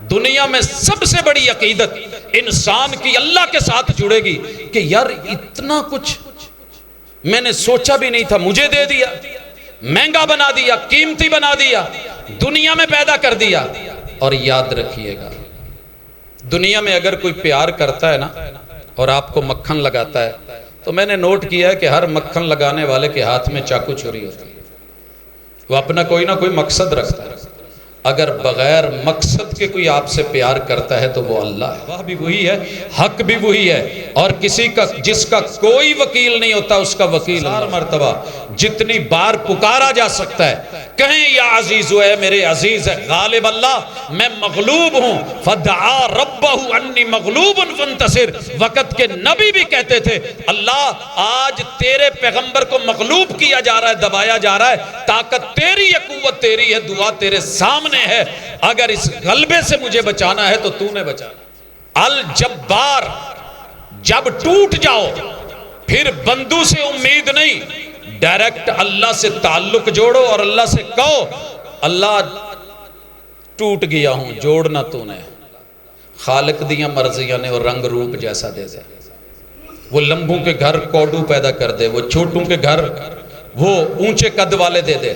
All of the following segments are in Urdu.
دنیا میں سب سے بڑی عقیدت انسان کی اللہ کے ساتھ جڑے گی کہ یار اتنا کچھ میں نے سوچا بھی نہیں تھا، مجھے دے دیا، مہنگا بنا دیا، قیمتی بنا دیا، دنیا میں پیدا کر دیا۔ اور یاد رکھیے گا، دنیا میں اگر کوئی پیار کرتا ہے نا اور آپ کو مکھن لگاتا ہے تو میں نے نوٹ کیا ہے کہ ہر مکھن لگانے والے کے ہاتھ میں چاقو چھری ہوتی ہے، وہ اپنا کوئی نہ کوئی مقصد رکھتا ہے۔ اگر بغیر مقصد کے کوئی آپ سے پیار کرتا ہے تو وہ اللہ ہے، وہ بھی وہی ہے، حق بھی وہی ہے، اور کسی کا جس کا کوئی وکیل نہیں ہوتا اس کا وکیل ہر مرتبہ جتنی بار پکارا جا سکتا ہے کہیں یا عزیز، اے میرے عزیز ہے غالب اللہ، میں مغلوب ہوں، فدعا ربہ انی مغلوب فانتصر۔ وقت کے نبی بھی کہتے تھے اللہ آج تیرے پیغمبر کو مغلوب کیا جا رہا ہے، دبایا جا رہا ہے، طاقت تیری ہے، قوت تیری ہے، دعا تیرے سامنے ہے، اگر اس غلبے سے مجھے بچانا ہے تو تو نے بچانا۔ الجبار، جب ٹوٹ جاؤ پھر بندوں سے امید نہیں، ڈائریکٹ اللہ سے تعلق جوڑو اور اللہ سے کہو اللہ ٹوٹ گیا ہوں، جوڑنا تو نے، خالق دیاں مرضیاں نے، اور رنگ روپ جیسا دے دے، وہ لمبوں کے گھر کوڈو پیدا کر دے، وہ چھوٹوں کے گھر وہ اونچے قد والے دے دے،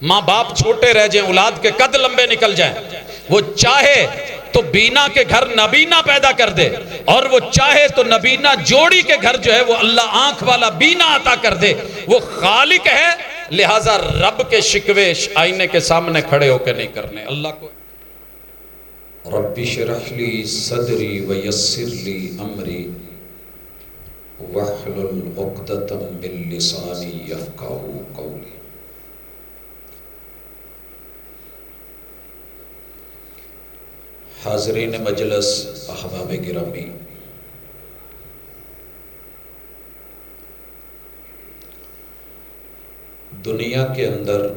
ماں باپ چھوٹے رہ جائیں اولاد کے قد لمبے نکل جائیں، وہ چاہے تو بینا کے گھر نبینا پیدا کر دے، اور وہ چاہے تو نبینا جوڑی کے گھر جو ہے وہ اللہ آنکھ والا بینا عطا کر دے، وہ خالق ہے، لہٰذا رب کے شکوے آئینے کے سامنے کھڑے ہو کے نہیں کرنے۔ اللہ کو رب اشرح لی صدری ویسر لی امری واحلل عقدۃ من لسانی یفقہوا قولی۔ حاضرین مجلس، احباب گرامی، دنیا کے اندر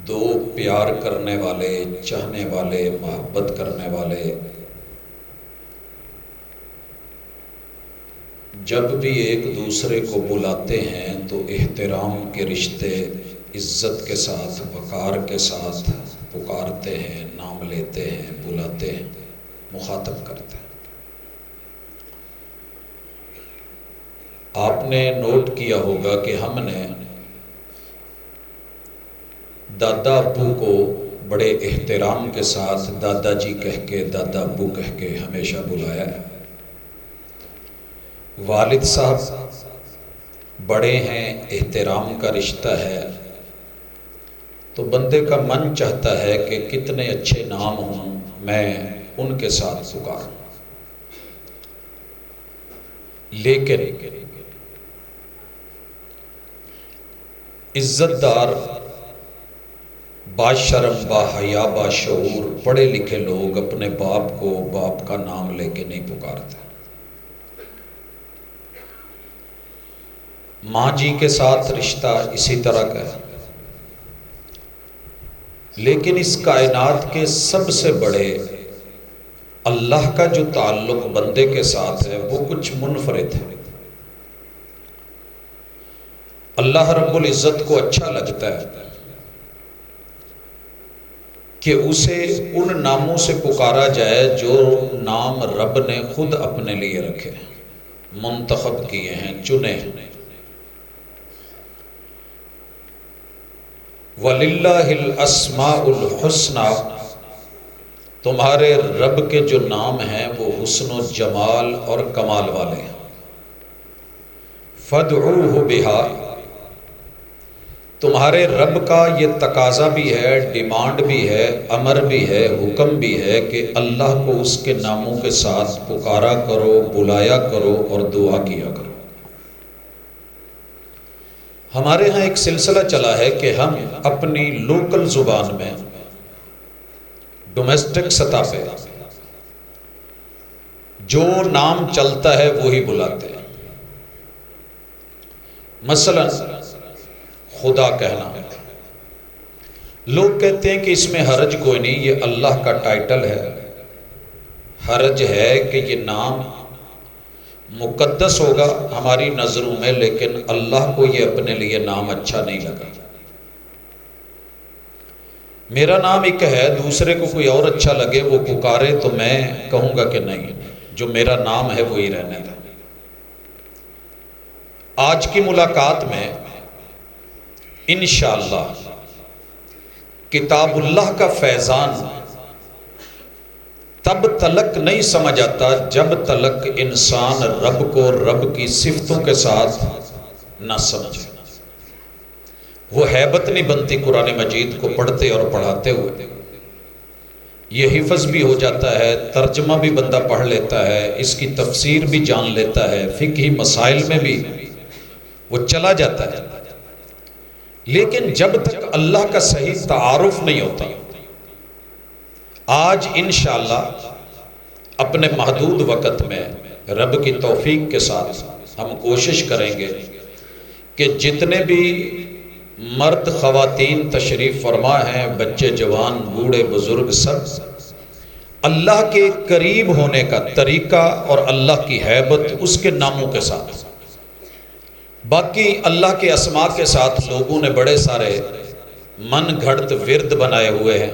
دو پیار کرنے والے، چاہنے والے، محبت کرنے والے جب بھی ایک دوسرے کو بلاتے ہیں تو احترام کے رشتے عزت کے ساتھ، وقار کے ساتھ پکارتے ہیں، نام لیتے ہیں، بلاتے ہیں، مخاطب کرتے ہیں۔ آپ نے نوٹ کیا ہوگا کہ ہم نے دادا ابو کو بڑے احترام کے ساتھ دادا جی کہہ کے، دادا ابو کہہ کے ہمیشہ بلایا ہے۔ والد صاحب بڑے ہیں، احترام کا رشتہ ہے، تو بندے کا من چاہتا ہے کہ کتنے اچھے نام ہوں، میں ان کے ساتھ پکاروں، لیکن عزت دار، با شرم، با حیا، با شعور پڑھے لکھے لوگ اپنے باپ کو باپ کا نام لے کے نہیں پکارتے۔ ماں جی کے ساتھ رشتہ اسی طرح کا ہے، لیکن اس کائنات کے سب سے بڑے اللہ کا جو تعلق بندے کے ساتھ ہے وہ کچھ منفرد ہے۔ اللہ رب العزت کو اچھا لگتا ہے کہ اسے ان ناموں سے پکارا جائے جو نام رب نے خود اپنے لیے رکھے، منتخب کیے ہیں، چنے ہیں۔ وَلِلَّهِ الْأَسْمَاءُ الْحُسْنَى، تمہارے رب کے جو نام ہیں وہ حسن و جمال اور کمال والے ہیں۔ فَادْعُوهُ بِهَا، تمہارے رب کا یہ تقاضا بھی ہے، ڈیمانڈ بھی ہے، امر بھی ہے، حکم بھی ہے کہ اللہ کو اس کے ناموں کے ساتھ پکارا کرو، بلایا کرو اور دعا کیا کرو۔ ہمارے ہاں ایک سلسلہ چلا ہے کہ ہم اپنی لوکل زبان میں، ڈومیسٹک سطح پہ جو نام چلتا ہے وہی بلاتے ہیں۔ مثلا خدا کہنا، لوگ کہتے ہیں کہ اس میں حرج کوئی نہیں، یہ اللہ کا ٹائٹل ہے۔ حرج ہے کہ یہ نام مقدس ہوگا ہماری نظروں میں، لیکن اللہ کو یہ اپنے لیے نام اچھا نہیں لگا۔ میرا نام ایک ہے، دوسرے کو کوئی اور اچھا لگے وہ پکارے تو میں کہوں گا کہ نہیں، جو میرا نام ہے وہی رہنے دیں۔ آج کی ملاقات میں انشاءاللہ کتاب اللہ کا فیضان تب تلک نہیں سمجھ آتا جب تلک انسان رب کو رب کی صفتوں کے ساتھ نہ سمجھے۔ وہ ہیبت نہیں بنتی قرآن مجید کو پڑھتے اور پڑھاتے ہوئے۔ یہ حفظ بھی ہو جاتا ہے، ترجمہ بھی بندہ پڑھ لیتا ہے، اس کی تفسیر بھی جان لیتا ہے، فقہی مسائل میں بھی وہ چلا جاتا ہے، لیکن جب تک اللہ کا صحیح تعارف نہیں ہوتا۔ آج انشاءاللہ اپنے محدود وقت میں رب کی توفیق کے ساتھ ہم کوشش کریں گے کہ جتنے بھی مرد خواتین تشریف فرما ہیں، بچے جوان بوڑھے بزرگ، سب اللہ کے قریب ہونے کا طریقہ اور اللہ کی ہیبت اس کے ناموں کے ساتھ، باقی اللہ کے اسماء کے ساتھ لوگوں نے بڑے سارے من گھڑت ورد بنائے ہوئے ہیں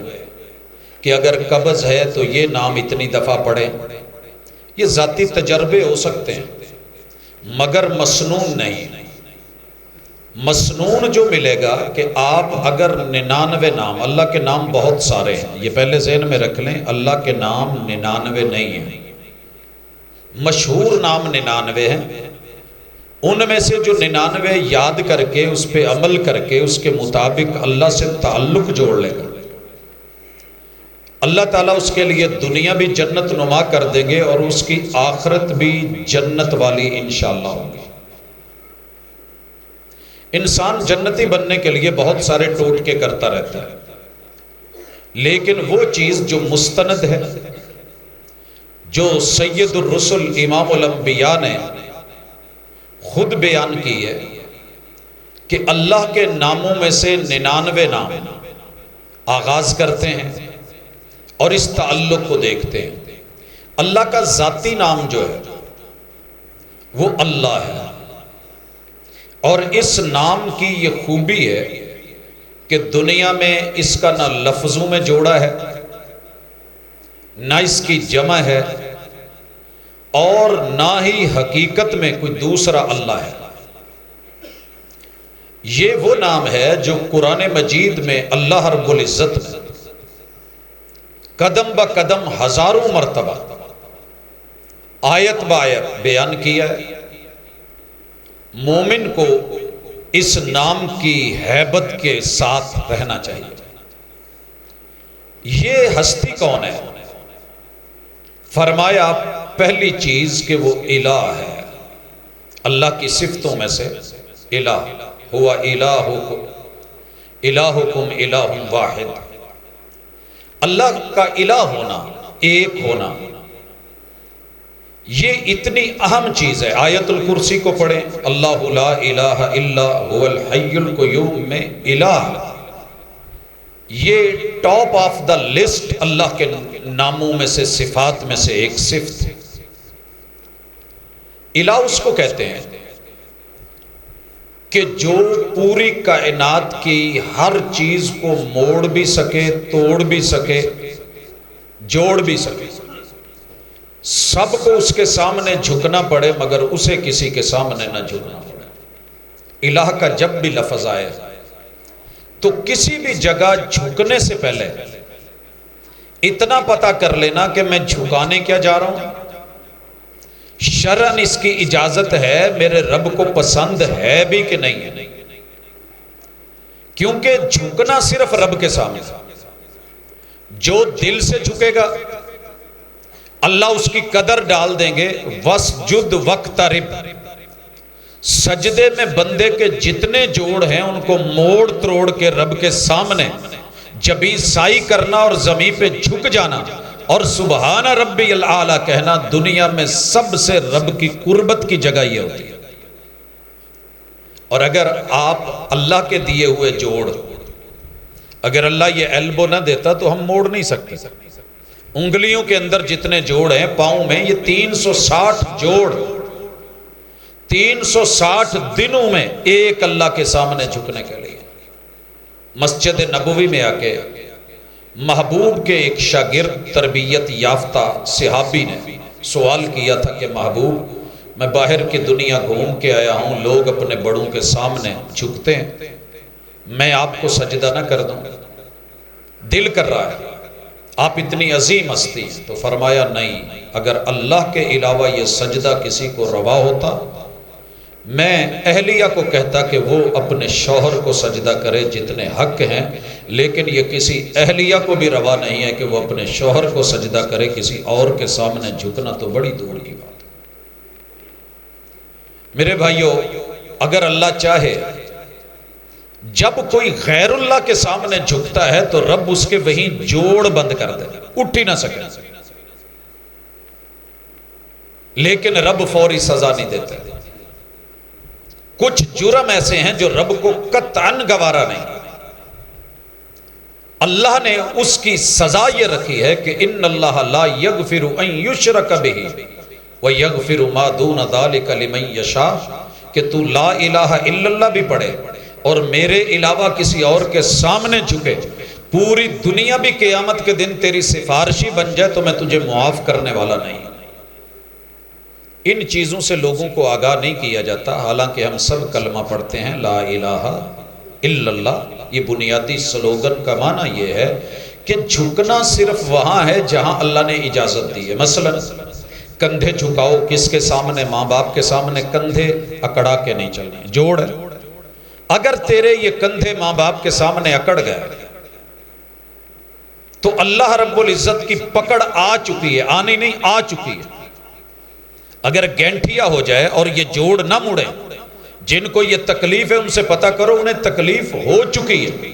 کہ اگر قبض ہے تو یہ نام اتنی دفعہ پڑھیں۔ یہ ذاتی تجربے ہو سکتے ہیں مگر مسنون نہیں۔ مسنون جو ملے گا کہ آپ اگر 99 نام، اللہ کے نام بہت سارے ہیں، یہ پہلے ذہن میں رکھ لیں، اللہ کے نام 99 نہیں ہیں، مشہور نام 99 ہیں۔ ان میں سے جو 99 یاد کر کے اس پہ عمل کر کے اس کے مطابق اللہ سے تعلق جوڑ لے گا، اللہ تعالیٰ اس کے لیے دنیا بھی جنت نما کر دیں گے اور اس کی آخرت بھی جنت والی انشاءاللہ ہوگی۔ انسان جنتی بننے کے لیے بہت سارے ٹوٹکے کرتا رہتا ہے، لیکن وہ چیز جو مستند ہے، جو سید الرسل امام الانبیاء نے خود بیان کی ہے کہ اللہ کے ناموں میں سے 99 نام آغاز کرتے ہیں اور اس تعلق کو دیکھتے ہیں۔ اللہ کا ذاتی نام جو ہے وہ اللہ ہے، اور اس نام کی یہ خوبی ہے کہ دنیا میں اس کا نہ لفظوں میں جوڑا ہے، نہ اس کی جمع ہے، اور نہ ہی حقیقت میں کوئی دوسرا اللہ ہے۔ یہ وہ نام ہے جو قرآن مجید میں اللہ رب العزت نے قدم با قدم ہزاروں مرتبہ آیت با آیت بیان کیا ہے۔ مومن کو اس نام کی ہیبت کے ساتھ رہنا چاہیے۔ یہ ہستی کون ہے؟ فرمایا پہلی چیز کہ وہ الہ ہے، اللہ کی صفتوں میں سے الہ، ہوا الہکم الہ واحد، اللہ کا الہ ہونا، ایک ہونا، یہ اتنی اہم چیز ہے۔ آیت الکرسی کو پڑھیں، اللہ لا الہ الا هو الحی القیوم میں الہ، یہ ٹاپ آف دا لسٹ اللہ کے ناموں میں سے، صفات میں سے ایک صفت۔ الہ اس کو کہتے ہیں کہ جو پوری کائنات کی ہر چیز کو موڑ بھی سکے، توڑ بھی سکے، جوڑ بھی سکے، سب کو اس کے سامنے جھکنا پڑے مگر اسے کسی کے سامنے نہ جھکنا پڑے۔ الہ کا جب بھی لفظ آئے تو کسی بھی جگہ جھکنے سے پہلے اتنا پتہ کر لینا کہ میں جھکانے کیا جا رہا ہوں، شرعاً اس کی اجازت ہے، میرے رب کو پسند ہے بھی کہ نہیں ہے، کیونکہ جھکنا صرف رب کے سامنے، جو دل سے جھکے گا اللہ اس کی قدر ڈال دیں گے۔ وَاسْجُدْ وَاقْتَرِبْ، سجدے میں بندے کے جتنے جوڑ ہیں ان کو موڑ تروڑ کے رب کے سامنے جبیں سائی کرنا اور زمین پہ جھک جانا اور سبحان ربی العالی کہنا، دنیا میں سب سے رب کی قربت کی جگہ یہ ہوتی ہے۔ اور اگر آپ اللہ کے دیے ہوئے جوڑ، اگر اللہ یہ ایلبو نہ دیتا تو ہم موڑ نہیں سکتے۔ انگلیوں کے اندر جتنے جوڑ ہیں پاؤں میں، یہ 360 جوڑ 360 دنوں میں ایک اللہ کے سامنے جھکنے کے لیے۔ مسجد نبوی میں آ کے محبوب کے ایک شاگرد تربیت یافتہ صحابی نے سوال کیا تھا کہ محبوب، میں باہر کی دنیا گھوم کے آیا ہوں، لوگ اپنے بڑوں کے سامنے جھکتے ہیں، میں آپ کو سجدہ نہ کر دوں؟ دل کر رہا ہے، آپ اتنی عظیم ہستی ہیں۔ تو فرمایا نہیں، اگر اللہ کے علاوہ یہ سجدہ کسی کو روا ہوتا، میں اہلیہ کو کہتا کہ وہ اپنے شوہر کو سجدہ کرے جتنے حق ہیں، لیکن یہ کسی اہلیہ کو بھی روا نہیں ہے کہ وہ اپنے شوہر کو سجدہ کرے، کسی اور کے سامنے جھکنا تو بڑی دور کی بات ہے۔ میرے بھائیوں، اگر اللہ چاہے جب کوئی غیر اللہ کے سامنے جھکتا ہے تو رب اس کے وہیں جوڑ بند کر دے، اٹھ ہی نہ سکے، لیکن رب فوری سزا نہیں دیتے۔ کچھ جرم ایسے ہیں جو رب کو قطعاً گوارا نہیں، اللہ نے اس کی سزا یہ رکھی ہے کہ ان اللہ لا یغفر ان یشرک بہ ویغفر ما دون ذلک لمن یشاء، کہ تو لا الہ الا اللہ بھی پڑھے اور میرے علاوہ کسی اور کے سامنے جھکے، پوری دنیا بھی قیامت کے دن تیری سفارشی بن جائے تو میں تجھے معاف کرنے والا نہیں۔ ان چیزوں سے لوگوں کو آگاہ نہیں کیا جاتا، حالانکہ ہم سب کلمہ پڑھتے ہیں لا الہ الا اللہ۔ یہ بنیادی سلوگن کا معنی یہ ہے کہ جھکنا صرف وہاں ہے جہاں اللہ نے اجازت دی ہے۔ مثلا کندھے جھکاؤ، کس کے سامنے؟ ماں باپ کے سامنے کندھے اکڑا کے نہیں چلنے، جوڑ ہے۔ اگر تیرے یہ کندھے ماں باپ کے سامنے اکڑ گئے تو اللہ رب العزت کی پکڑ آ چکی ہے، آنی نہیں، آ چکی ہے۔ اگر گینٹھیا ہو جائے اور یہ جوڑ نہ مڑے، جن کو یہ تکلیف ہے ان سے پتہ کرو انہیں تکلیف ہو چکی ہے۔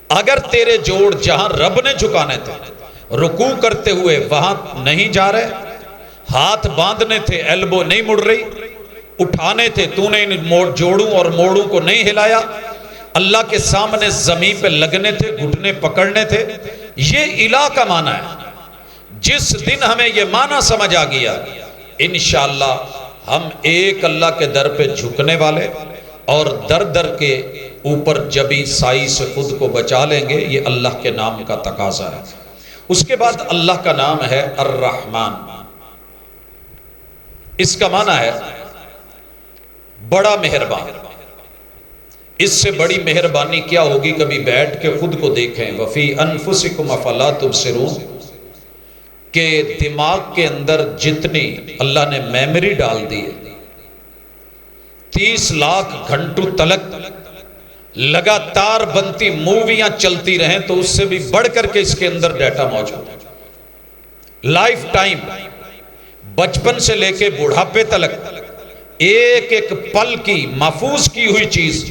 اگر تیرے جوڑ جہاں رب نے جھکانے تھے رکوع کرتے ہوئے وہاں نہیں جا رہے، ہاتھ باندھنے تھے ایلبو نہیں مڑ رہی، اٹھانے تھے تو نے ان جوڑوں اور موڑوں کو نہیں ہلایا، اللہ کے سامنے زمین پہ لگنے تھے، گھٹنے پکڑنے تھے، یہ الہ کا معنی ہے۔ جس دن ہمیں یہ معنی سمجھ آ گیا، انشاءاللہ ہم ایک اللہ کے در پہ جھکنے والے اور در در کے اوپر جبی سائی سے خود کو بچا لیں گے۔ یہ اللہ کے نام کا تقاضا ہے۔ اس کے بعد اللہ کا نام ہے الرحمن۔ اس کا معنی ہے بڑا مہربان۔ اس سے بڑی مہربانی کیا ہوگی؟ کبھی بیٹھ کے خود کو دیکھیں، وفی انفسکم افلا تبصرون، کہ دماغ کے اندر جتنی اللہ نے میموری ڈال دی ہے، 30 لاکھ گھنٹوں تلک لگاتار بنتی موویاں چلتی رہیں تو اس سے بھی بڑھ کر کے اس کے اندر ڈیٹا موجود ہے۔ لائف ٹائم، بچپن سے لے کے بڑھاپے تلک ایک ایک پل کی محفوظ کی ہوئی چیز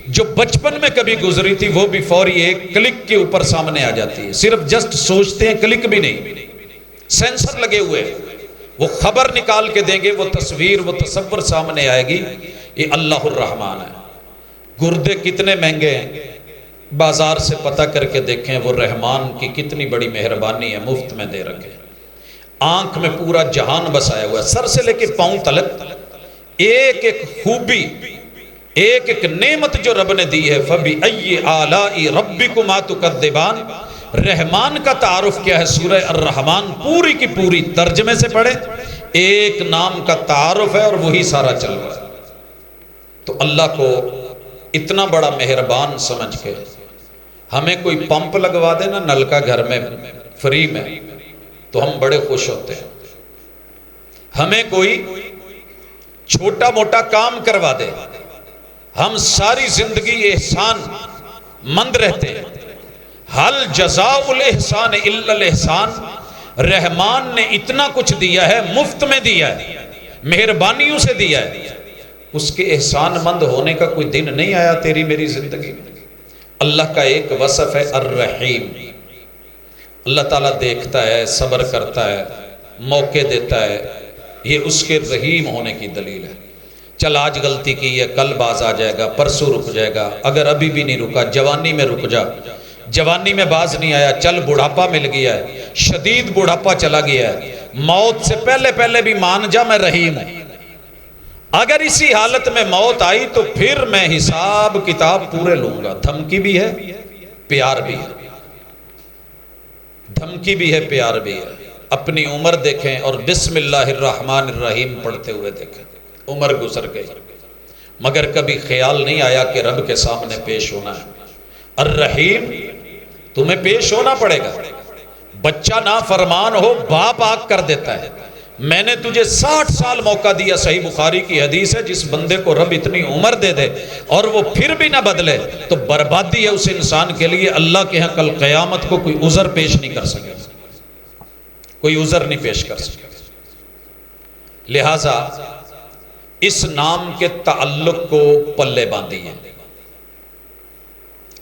جو بچپن میں کبھی گزری تھی وہ بھی فوری ایک کلک کے اوپر سامنے آ جاتی ہے۔ صرف جسٹ سوچتے ہیں، کلک بھی نہیں، سینسر لگے ہوئے، وہ خبر نکال کے دیں گے، وہ تصویر، وہ تصور سامنے آئے گی۔ یہ اللہ الرحمن ہے۔ گردے کتنے مہنگے ہیں، بازار سے پتہ کر کے دیکھیں، وہ رحمان کی کتنی بڑی مہربانی ہے، مفت میں دے رکھے۔ آنکھ میں پورا جہان بسایا ہوا ہے، سر سے لے کے پاؤں تلک ایک ایک خوبی، ایک ایک نعمت جو رب نے دی ہے۔ فَبِأَيِّ آلَاءِ رَبِّكُمَا تُكَذِّبَانِ۔ رحمان کا تعارف کیا ہے؟ سورہ الرحمن پوری کی پوری ترجمے سے پڑھے، ایک نام کا تعارف ہے اور وہی سارا چل رہا ہے۔ تو اللہ کو اتنا بڑا مہربان سمجھ کے ہمیں کوئی پمپ لگوا دے نا نل کا گھر میں فری میں تو ہم بڑے خوش ہوتے ہیں۔ ہمیں کوئی چھوٹا موٹا کام کروا دے، ہم ساری زندگی احسان مند رہتے ہیں۔ حل جزاء الاحسان الا الاحسان۔ رحمان نے اتنا کچھ دیا ہے، مفت میں دیا ہے، مہربانیوں سے دیا ہے، اس کے احسان مند ہونے کا کوئی دن نہیں آیا تیری میری زندگی میں۔ اللہ کا ایک وصف ہے الرحیم۔ اللہ تعالیٰ دیکھتا ہے، صبر کرتا ہے، موقع دیتا ہے، یہ اس کے رحیم ہونے کی دلیل ہے۔ چل آج غلطی کی ہے، کل باز آ جائے گا، پرسوں رک جائے گا، اگر ابھی بھی نہیں رکا جوانی میں رک جا، جوانی میں باز نہیں آیا، چل بڑھاپا مل گیا ہے، شدید بڑھاپا چلا گیا ہے، موت سے پہلے پہلے بھی مان جا میں رحیم ہوں۔ اگر اسی حالت میں موت آئی تو پھر میں حساب کتاب پورے لوں گا۔ دھمکی بھی ہے، پیار بھی ہے۔ دھمکی بھی ہے، پیار بھی ہے۔ اپنی عمر دیکھیں اور بسم اللہ الرحمن الرحیم پڑھتے ہوئے دیکھیں، عمر گزر گئی مگر کبھی خیال نہیں آیا کہ رب کے سامنے پیش ہونا ہے۔ الرحیم، تمہیں پیش ہونا پڑے گا۔ بچہ نافرمان ہو، باپ آگ کر دیتا ہے۔ میں نے تجھے 60 سال موقع دیا، صحیح بخاری کی حدیث ہے، جس بندے کو رب اتنی عمر دے دے اور وہ پھر بھی نہ بدلے تو بربادی ہے اس انسان کے لیے۔ اللہ کے ہاں کل قیامت کو کوئی عذر پیش نہیں کر سکے، کوئی عذر نہیں پیش کر سکے۔ لہٰذا اس نام کے تعلق کو پلے باندھیے،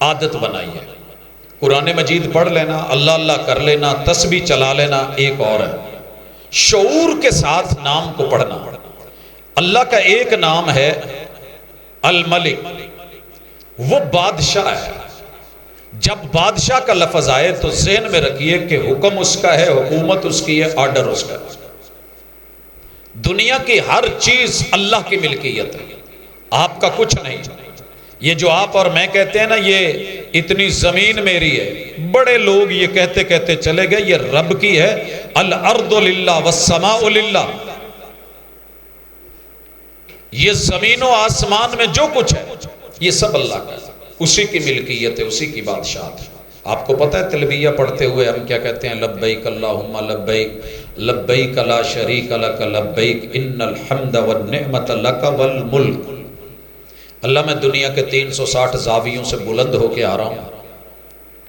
عادت بنائیے۔ قرآن مجید پڑھ لینا، اللہ اللہ کر لینا، تسبیح چلا لینا ایک اور ہے، شعور کے ساتھ نام کو پڑھنا۔ اللہ کا ایک نام ہے الملک، وہ بادشاہ ہے۔ جب بادشاہ کا لفظ آئے تو ذہن میں رکھیے کہ حکم اس کا ہے، حکومت اس کی ہے، آرڈر اس کا ہے۔ دنیا کی ہر چیز اللہ کی ملکیت ہے، آپ کا کچھ نہیں۔ یہ جو آپ اور میں کہتے ہیں نا یہ اتنی زمین میری ہے، بڑے لوگ یہ کہتے کہتے چلے گئے یہ رب کی ہے۔ الارض للہ والسماء للہ، یہ زمین و آسمان میں جو کچھ ہے یہ سب اللہ کا ہے، اسی کی ملکیت ہے، اسی کی بادشاہت ہے۔ آپ کو پتہ ہے تلبیہ پڑھتے ہوئے ہم کیا کہتے ہیں؟ لبیک اللہم لبیک لبیک لا شریک لک لبیک ان الحمد والنعمت لک والملک۔ اللہ میں دنیا کے 360 زاویوں سے بلند ہو کے آ رہا ہوں،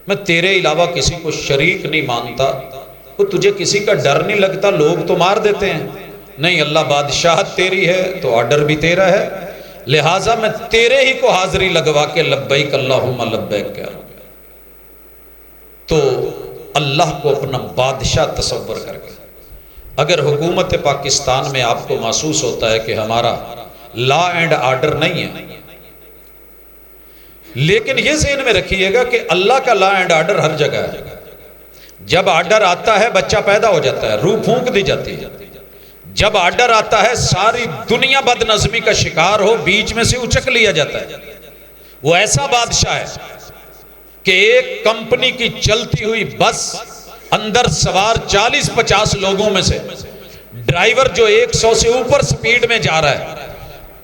میں تیرے علاوہ کسی کو شریک نہیں مانتا۔ وہ تجھے کسی کا ڈر نہیں لگتا؟ لوگ تو مار دیتے ہیں، نہیں اللہ بادشاہت تیری ہے تو آرڈر بھی تیرا ہے، لہٰذا میں تیرے ہی کو حاضری لگوا کے لبیک اللہم لبیک کہہ رہا ہوں۔ تو اللہ کو اپنا بادشاہ تصور کر کے اگر حکومت پاکستان میں آپ کو محسوس ہوتا ہے کہ ہمارا لا اینڈ آرڈر نہیں ہے، لیکن یہ ذہن میں رکھیے گا کہ اللہ کا لا اینڈ آرڈر ہر جگہ ہے۔ جب آرڈر آتا ہے بچہ پیدا ہو جاتا ہے، روح پھونک دی جاتی ہے۔ جب آرڈر آتا ہے ساری دنیا بد نظمی کا شکار ہو، بیچ میں سے اچک لیا جاتا ہے۔ وہ ایسا بادشاہ ہے کہ ایک کمپنی کی چلتی ہوئی بس اندر سوار 40-50 لوگوں میں سے ڈرائیور جو 100 سے اوپر سپیڈ میں جا رہا ہے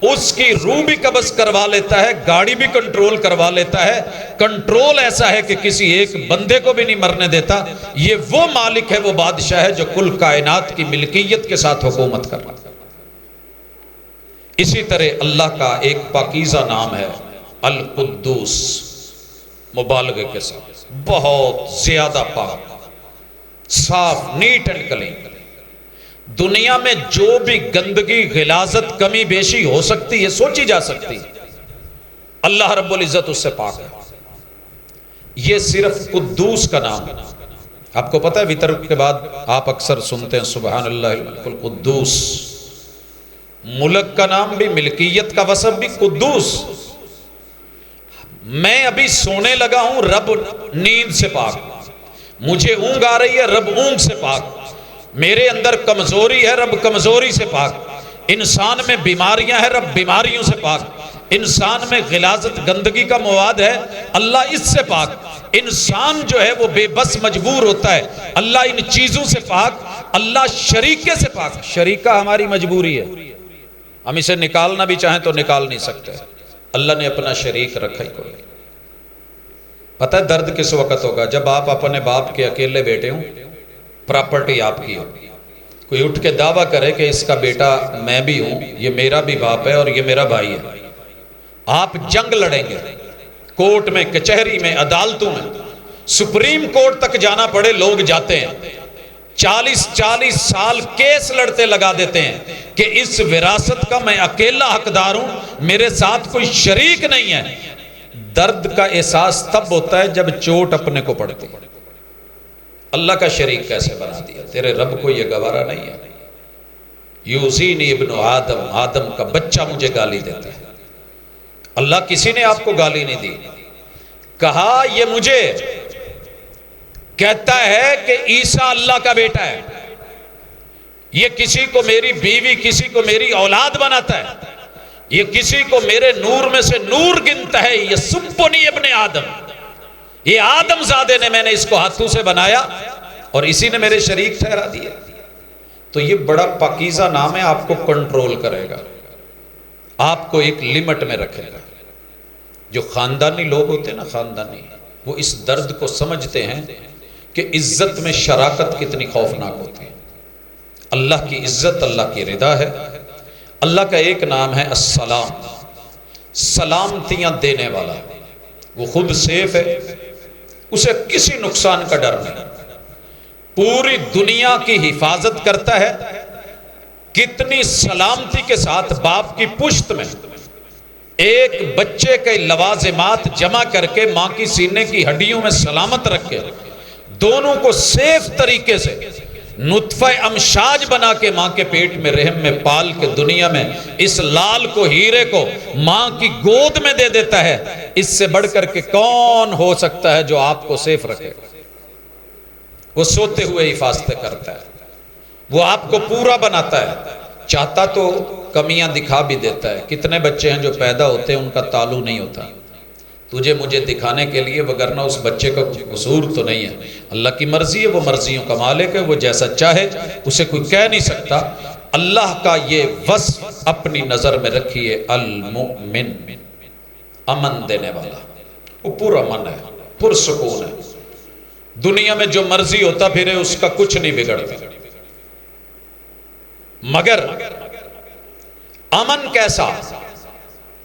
اس کی روح بھی قبض کروا لیتا ہے، گاڑی بھی کنٹرول کروا لیتا ہے۔ کنٹرول ایسا ہے کہ کسی ایک بندے کو بھی نہیں مرنے دیتا۔ یہ وہ مالک ہے، وہ بادشاہ ہے جو کل کائنات کی ملکیت کے ساتھ حکومت کر رہا ہے۔ اسی طرح اللہ کا ایک پاکیزہ نام ہے القدوس، مبالغے کے ساتھ بہت زیادہ پاک، صاف، نیٹ اینڈ کلین۔ دنیا میں جو بھی گندگی، غلاظت، کمی بیشی ہو سکتی ہے، سوچی جا سکتی ہے، اللہ رب العزت اس سے پاک ہے۔ یہ صرف قدوس کا نام ہے۔ آپ کو پتہ ہے وتر کے بعد آپ اکثر سنتے ہیں سبحان اللہ الملک القدوس، ملک کا نام بھی، ملکیت کا وصف بھی قدوس۔ میں ابھی سونے لگا ہوں، رب نیند سے پاک، مجھے اونگ آ رہی ہے، رب اونگ سے پاک، میرے اندر کمزوری ہے، رب کمزوری سے پاک، انسان میں بیماریاں ہیں، رب بیماریوں سے پاک، انسان میں غلاظت، گندگی کا مواد ہے، اللہ اس سے پاک، انسان جو ہے وہ بے بس مجبور ہوتا ہے، اللہ ان چیزوں سے پاک، اللہ شریکے سے پاک۔ شریکہ ہماری مجبوری ہے، ہم اسے نکالنا بھی چاہیں تو نکال نہیں سکتے، اللہ نے اپنا شریک رکھا ہی کوئی۔ پتہ ہے درد کس وقت ہوگا؟ جب آپ اپنے باپ کے اکیلے بیٹے ہوں، پراپرٹی آپ کی ہو، کوئی اٹھ کے دعویٰ کرے کہ اس کا بیٹا میں بھی ہوں، یہ میرا بھی باپ ہے اور یہ میرا بھائی ہے، آپ جنگ لڑیں گے، کورٹ میں، کچہری میں، عدالتوں میں، سپریم کورٹ تک جانا پڑے لوگ جاتے ہیں، 40 سال کیس لڑتے لگا دیتے ہیں کہ اس وراثت کا میں اکیلا حقدار ہوں، میرے ساتھ کوئی شریک نہیں ہے۔ درد کا احساس تب ہوتا ہے جب چوٹ اپنے کو پڑتی ہے۔ اللہ کا شریک کیسے بنا دیا؟ تیرے رب کو یہ گوارا نہیں ہے۔ یوزینی ابن آدم، آدم کا بچہ مجھے گالی دیتا ہے۔ اللہ کسی نے آپ کو گالی نہیں دی، کہا یہ مجھے کہتا ہے کہ عیسیٰ اللہ کا بیٹا ہے، یہ کسی کو میری بیوی، کسی کو میری اولاد بناتا ہے، یہ کسی کو میرے نور میں سے نور گنتا ہے، یہ سبنی ابن آدم، یہ آدم زادے نے، میں نے اس کو ہاتھوں سے بنایا، اور اسی نے میرے شریک ٹھہرا دیے. تو یہ بڑا پاکیزہ نام ہے، آپ کو کنٹرول کرے گا، آپ کو ایک لمٹ میں رکھے گا. جو خاندانی لوگ ہوتے ہیں نا، خاندانی، وہ اس درد کو سمجھتے ہیں کہ عزت میں شراکت کتنی خوفناک ہوتی ہے. اللہ کی عزت، اللہ کی رضا ہے. اللہ کا ایک نام ہے السلام، سلامتیاں دینے والا. وہ خود سیف ہے، اسے کسی نقصان کا ڈر نہیں، پوری دنیا کی حفاظت کرتا ہے. کتنی سلامتی کے ساتھ باپ کی پشت میں ایک بچے کے لوازمات جمع کر کے ماں کی سینے کی ہڈیوں میں سلامت رکھ کے دونوں کو سیف طریقے سے نطفہ امشاج بنا کے ماں کے پیٹ میں رحم میں پال کے دنیا میں اس لال کو، ہیرے کو ماں کی گود میں دے دیتا ہے. اس سے بڑھ کر کے کون ہو سکتا ہے جو آپ کو سیف رکھے؟ وہ سوتے ہوئے حفاظتیں کرتا ہے، وہ آپ کو پورا بناتا ہے. چاہتا تو کمیاں دکھا بھی دیتا ہے. کتنے بچے ہیں جو پیدا ہوتے ہیں ان کا تعلق نہیں ہوتا تجھے مجھے دکھانے کے لیے، وگرنہ اس بچے کا قصور تو نہیں ہے. اللہ کی مرضی ہے، وہ مرضیوں کا مالک ہے، وہ جیسا چاہے اسے کوئی کہہ نہیں سکتا. اللہ کا یہ وصف اپنی نظر میں رکھیے، المؤمن، امن دینے والا. وہ پورا امن ہے، پرسکون ہے. دنیا میں جو مرضی ہوتا پھرے اس کا کچھ نہیں بگڑتا. مگر امن کیسا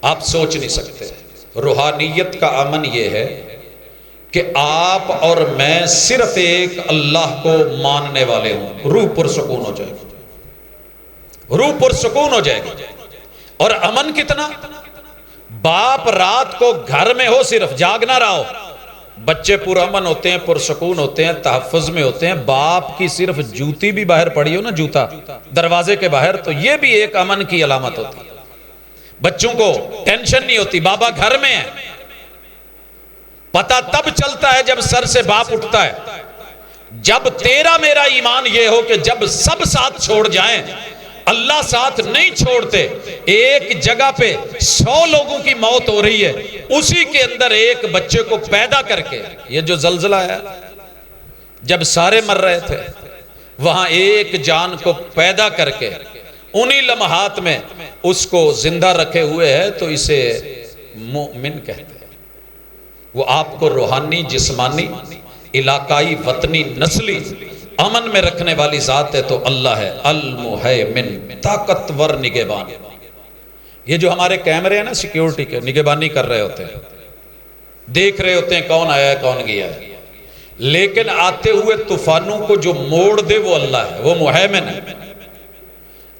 آپ سوچ نہیں سکتے. روحانیت کا امن یہ ہے کہ آپ اور میں صرف ایک اللہ کو ماننے والے ہوں. روح پرسکون ہو جائے گی، روح پرسکون ہو جائے گی. اور امن کتنا؟ باپ رات کو گھر میں ہو، صرف جاگ نہ رہا ہو، بچے پرامن ہوتے ہیں، پرسکون ہوتے ہیں، تحفظ میں ہوتے ہیں. باپ کی صرف جوتی بھی باہر پڑی ہو نا، جوتا دروازے کے باہر، تو یہ بھی ایک امن کی علامت ہوتی ہے. بچوں کو ٹینشن نہیں ہوتی، بابا گھر میں ہے. پتہ تب چلتا ہے جب سر سے باپ اٹھتا ہے. جب تیرا میرا ایمان یہ ہو کہ جب سب ساتھ چھوڑ جائیں، اللہ ساتھ نہیں چھوڑتے. ایک جگہ پہ 100 لوگوں کی موت ہو رہی ہے، اسی کے اندر ایک بچے کو پیدا کر کے، یہ جو زلزلہ ہے جب سارے مر رہے تھے، وہاں ایک جان کو پیدا کر کے انہی لمحات میں اس کو زندہ رکھے ہوئے ہے، تو اسے مومن کہتے ہیں. وہ آپ کو روحانی، جسمانی، علاقائی، وطنی، نسلی امن میں رکھنے والی ذات ہے. تو اللہ ہے المہیمن، طاقتور نگہبان. یہ جو ہمارے کیمرے ہیں نا سیکیورٹی کے، نگہبانی کر رہے ہوتے ہیں، دیکھ رہے ہوتے ہیں کون آیا ہے کون گیا ہے. لیکن آتے ہوئے طوفانوں کو جو موڑ دے وہ اللہ ہے، وہ مہیمن ہے.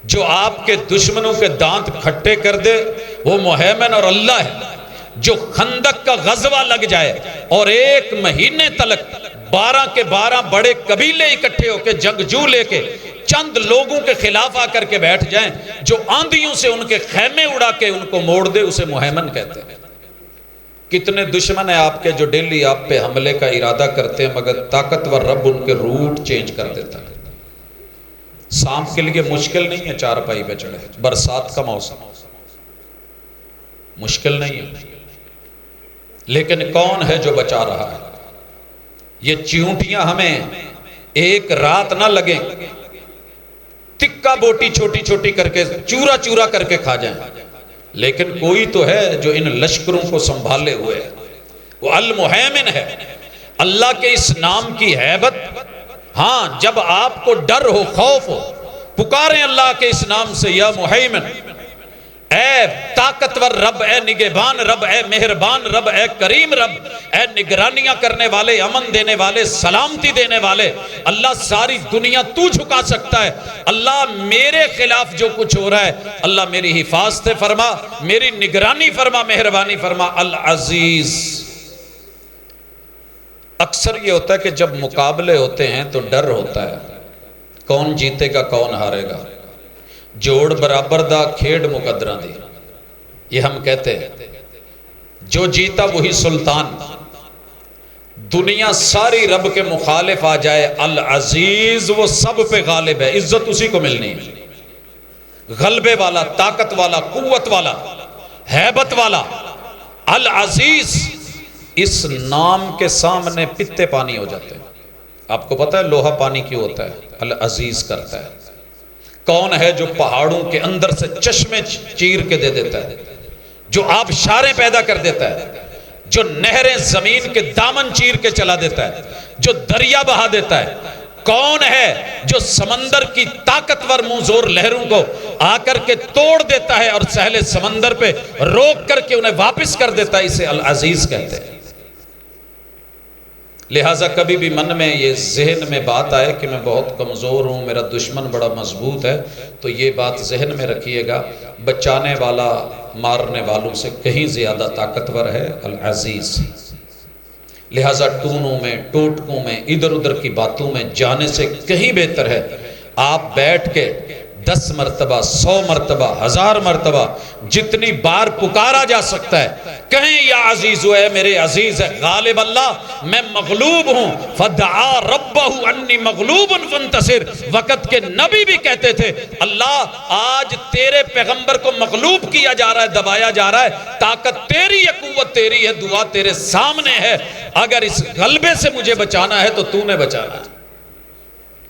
جو آپ کے دشمنوں کے دانت کھٹے کر دے وہ مہیمن اور اللہ ہے. جو خندق کا غزوہ لگ جائے اور 1 مہینے تلک 12 کے 12 بڑے قبیلے اکٹھے ہو کے جنگجو لے کے چند لوگوں کے خلاف آ کر کے بیٹھ جائیں، جو آندھیوں سے ان کے خیمے اڑا کے ان کو موڑ دے، اسے مہیمن کہتے ہیں. کتنے دشمن ہیں آپ کے جو ڈیلی آپ پہ حملے کا ارادہ کرتے ہیں، مگر طاقتور رب ان کے روٹ چینج کر دیتا ہے. سانپ کے لیے مشکل نہیں ہے چارپائی پہ چڑھے، برسات کا موسم مشکل نہیں ہے، لیکن کون ہے جو بچا رہا ہے؟ یہ چیونٹیاں ہمیں ایک رات نہ لگیں، تکا بوٹی چھوٹی چھوٹی کر کے چورا چورا کر کے کھا جائیں، لیکن کوئی تو ہے جو ان لشکروں کو سنبھالے ہوئے ہے. وہ المہیمن ہے. اللہ کے اس نام کی ہیبت، ہاں جب آپ کو ڈر ہو، خوف ہو، پکاریں اللہ کے اس نام سے، یا مہیمن، اے طاقتور رب، اے نگہبان رب، اے مہربان رب، اے کریم رب، اے نگرانیاں کرنے والے، امن دینے والے، سلامتی دینے والے. اللہ ساری دنیا تو جھکا سکتا ہے. اللہ میرے خلاف جو کچھ ہو رہا ہے، اللہ میری حفاظت فرما، میری نگرانی فرما، مہربانی فرما. العزیز. اکثر یہ ہوتا ہے کہ جب مقابلے ہوتے ہیں تو ڈر ہوتا ہے، کون جیتے گا کون ہارے گا. جوڑ برابر دا کھیڑ مقدرہ دی، یہ ہم کہتے ہیں. جو جیتا وہی سلطان. دنیا ساری رب کے مخالف آ جائے، العزیز وہ سب پہ غالب ہے، عزت اسی کو ملنی ہے. غلبے والا، طاقت والا، قوت والا، ہیبت والا. العزیز، اس نام کے سامنے پتے پانی ہو جاتے ہیں. آپ کو پتہ ہے لوہا پانی کیوں ہوتا ہے؟ العزیز کرتا ہے۔ کون ہے جو پہاڑوں کے اندر سے چشمے چیر کے دے دیتا ہے، جو آبشاریں پیدا کر دیتا ہے، جو نہریں زمین کے دامن چیر کے چلا دیتا ہے، جو دریا بہا دیتا ہے؟ کون ہے جو سمندر کی طاقتور منہ زور لہروں کو آ کر کے توڑ دیتا ہے اور ساحل سمندر پہ روک کر کے انہیں واپس کر دیتا ہے؟ اسے العزیز کہتے ہیں۔ لہٰذا کبھی بھی من میں یہ ذہن میں بات آئے کہ میں بہت کمزور ہوں، میرا دشمن بڑا مضبوط ہے، تو یہ بات ذہن میں رکھیے گا، بچانے والا مارنے والوں سے کہیں زیادہ طاقتور ہے العزیز۔ لہٰذا ٹونوں میں، ٹوٹکوں میں، ادھر ادھر کی باتوں میں جانے سے کہیں بہتر ہے آپ بیٹھ کے 10 مرتبہ، 100 مرتبہ، 1000 مرتبہ، جتنی بار پکارا جا سکتا ہے کہیں یا عزیز ہے، میرے عزیز ہے غالب اللہ، میں مغلوب ہوں، فدعا ربہ انی مغلوب فانتصر۔ وقت کے نبی بھی کہتے تھے اللہ آج تیرے پیغمبر کو مغلوب کیا جا رہا ہے، دبایا جا رہا ہے، طاقت تیری ہے، قوت تیری ہے، دعا تیرے سامنے ہے، اگر اس غلبے سے مجھے بچانا ہے تو تو نے بچانا ہے۔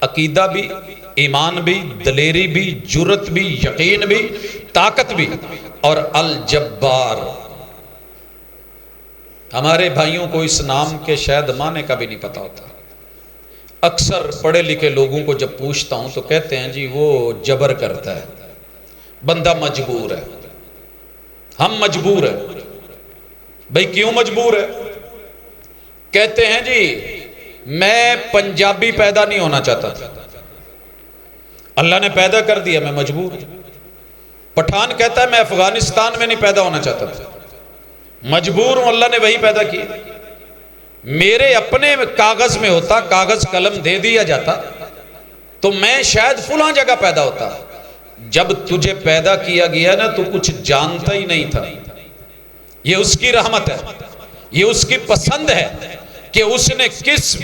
عقیدہ بھی، ایمان بھی، دلیری بھی، جرت بھی، یقین بھی، طاقت بھی، اور الجبار۔ ہمارے بھائیوں کو اس نام کے شاید معنی کا بھی نہیں پتا ہوتا۔ اکثر پڑھے لکھے لوگوں کو جب پوچھتا ہوں تو کہتے ہیں جی وہ جبر کرتا ہے، بندہ مجبور ہے، ہم مجبور ہیں۔ بھئی کیوں مجبور ہے؟ کہتے ہیں جی میں پنجابی پیدا نہیں ہونا چاہتا تھا، اللہ نے پیدا کر دیا، میں مجبور ہوں۔ پٹھان کہتا ہے میں افغانستان میں نہیں پیدا ہونا چاہتا تھا، مجبور ہوں، اللہ نے وہی پیدا کیا۔ میرے اپنے کاغذ میں ہوتا، کاغذ قلم دے دیا جاتا تو میں شاید فلاں جگہ پیدا ہوتا۔ جب تجھے پیدا کیا گیا نا تو کچھ جانتا ہی نہیں تھا۔ یہ اس کی رحمت ہے، یہ اس کی پسند ہے کہ اس نے کس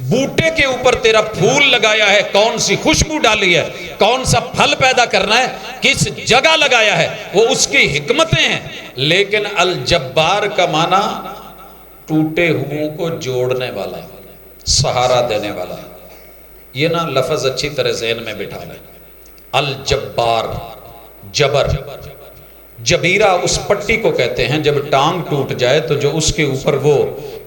بوٹے کے اوپر تیرا پھول لگایا ہے، کون سی خوشبو ڈالی ہے، کون سا پھل پیدا کرنا ہے، کس جگہ لگایا ہے، وہ اس کی حکمتیں ہیں۔ لیکن الجبار کا معنی ٹوٹے ہوئوں کو جوڑنے والا، سہارا دینے والا۔ یہ نا لفظ اچھی طرح ذہن میں بٹھا لیں، الجبار، جبر۔ جبیرہ اس پٹی کو کہتے ہیں جب ٹانگ ٹوٹ جائے تو جو اس کے اوپر وہ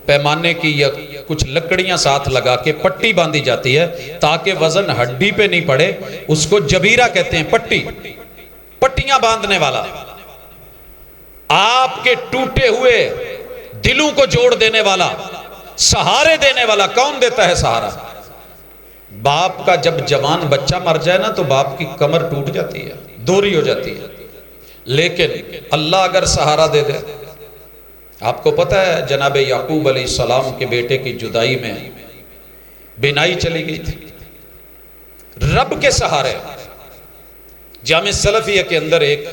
پیمانے کی یا کچھ لکڑیاں ساتھ لگا کے پٹی باندھی جاتی ہے تاکہ وزن ہڈی پہ نہیں پڑے، اس کو جبیرہ کہتے ہیں، پٹی، پٹیاں باندھنے والا۔ آپ کے ٹوٹے ہوئے دلوں کو جوڑ دینے والا، سہارے دینے والا۔ کون دیتا ہے سہارا؟ باپ کا جب جوان بچہ مر جائے نا تو باپ کی کمر ٹوٹ جاتی ہے، دوری ہو جاتی ہے، لیکن اللہ اگر سہارا دے دے۔ آپ کو پتہ ہے جناب یعقوب علیہ السلام کے بیٹے کی جدائی میں بینائی چلی گئی تھی، رب کے سہارے۔ جامع سلفیہ کے اندر ایک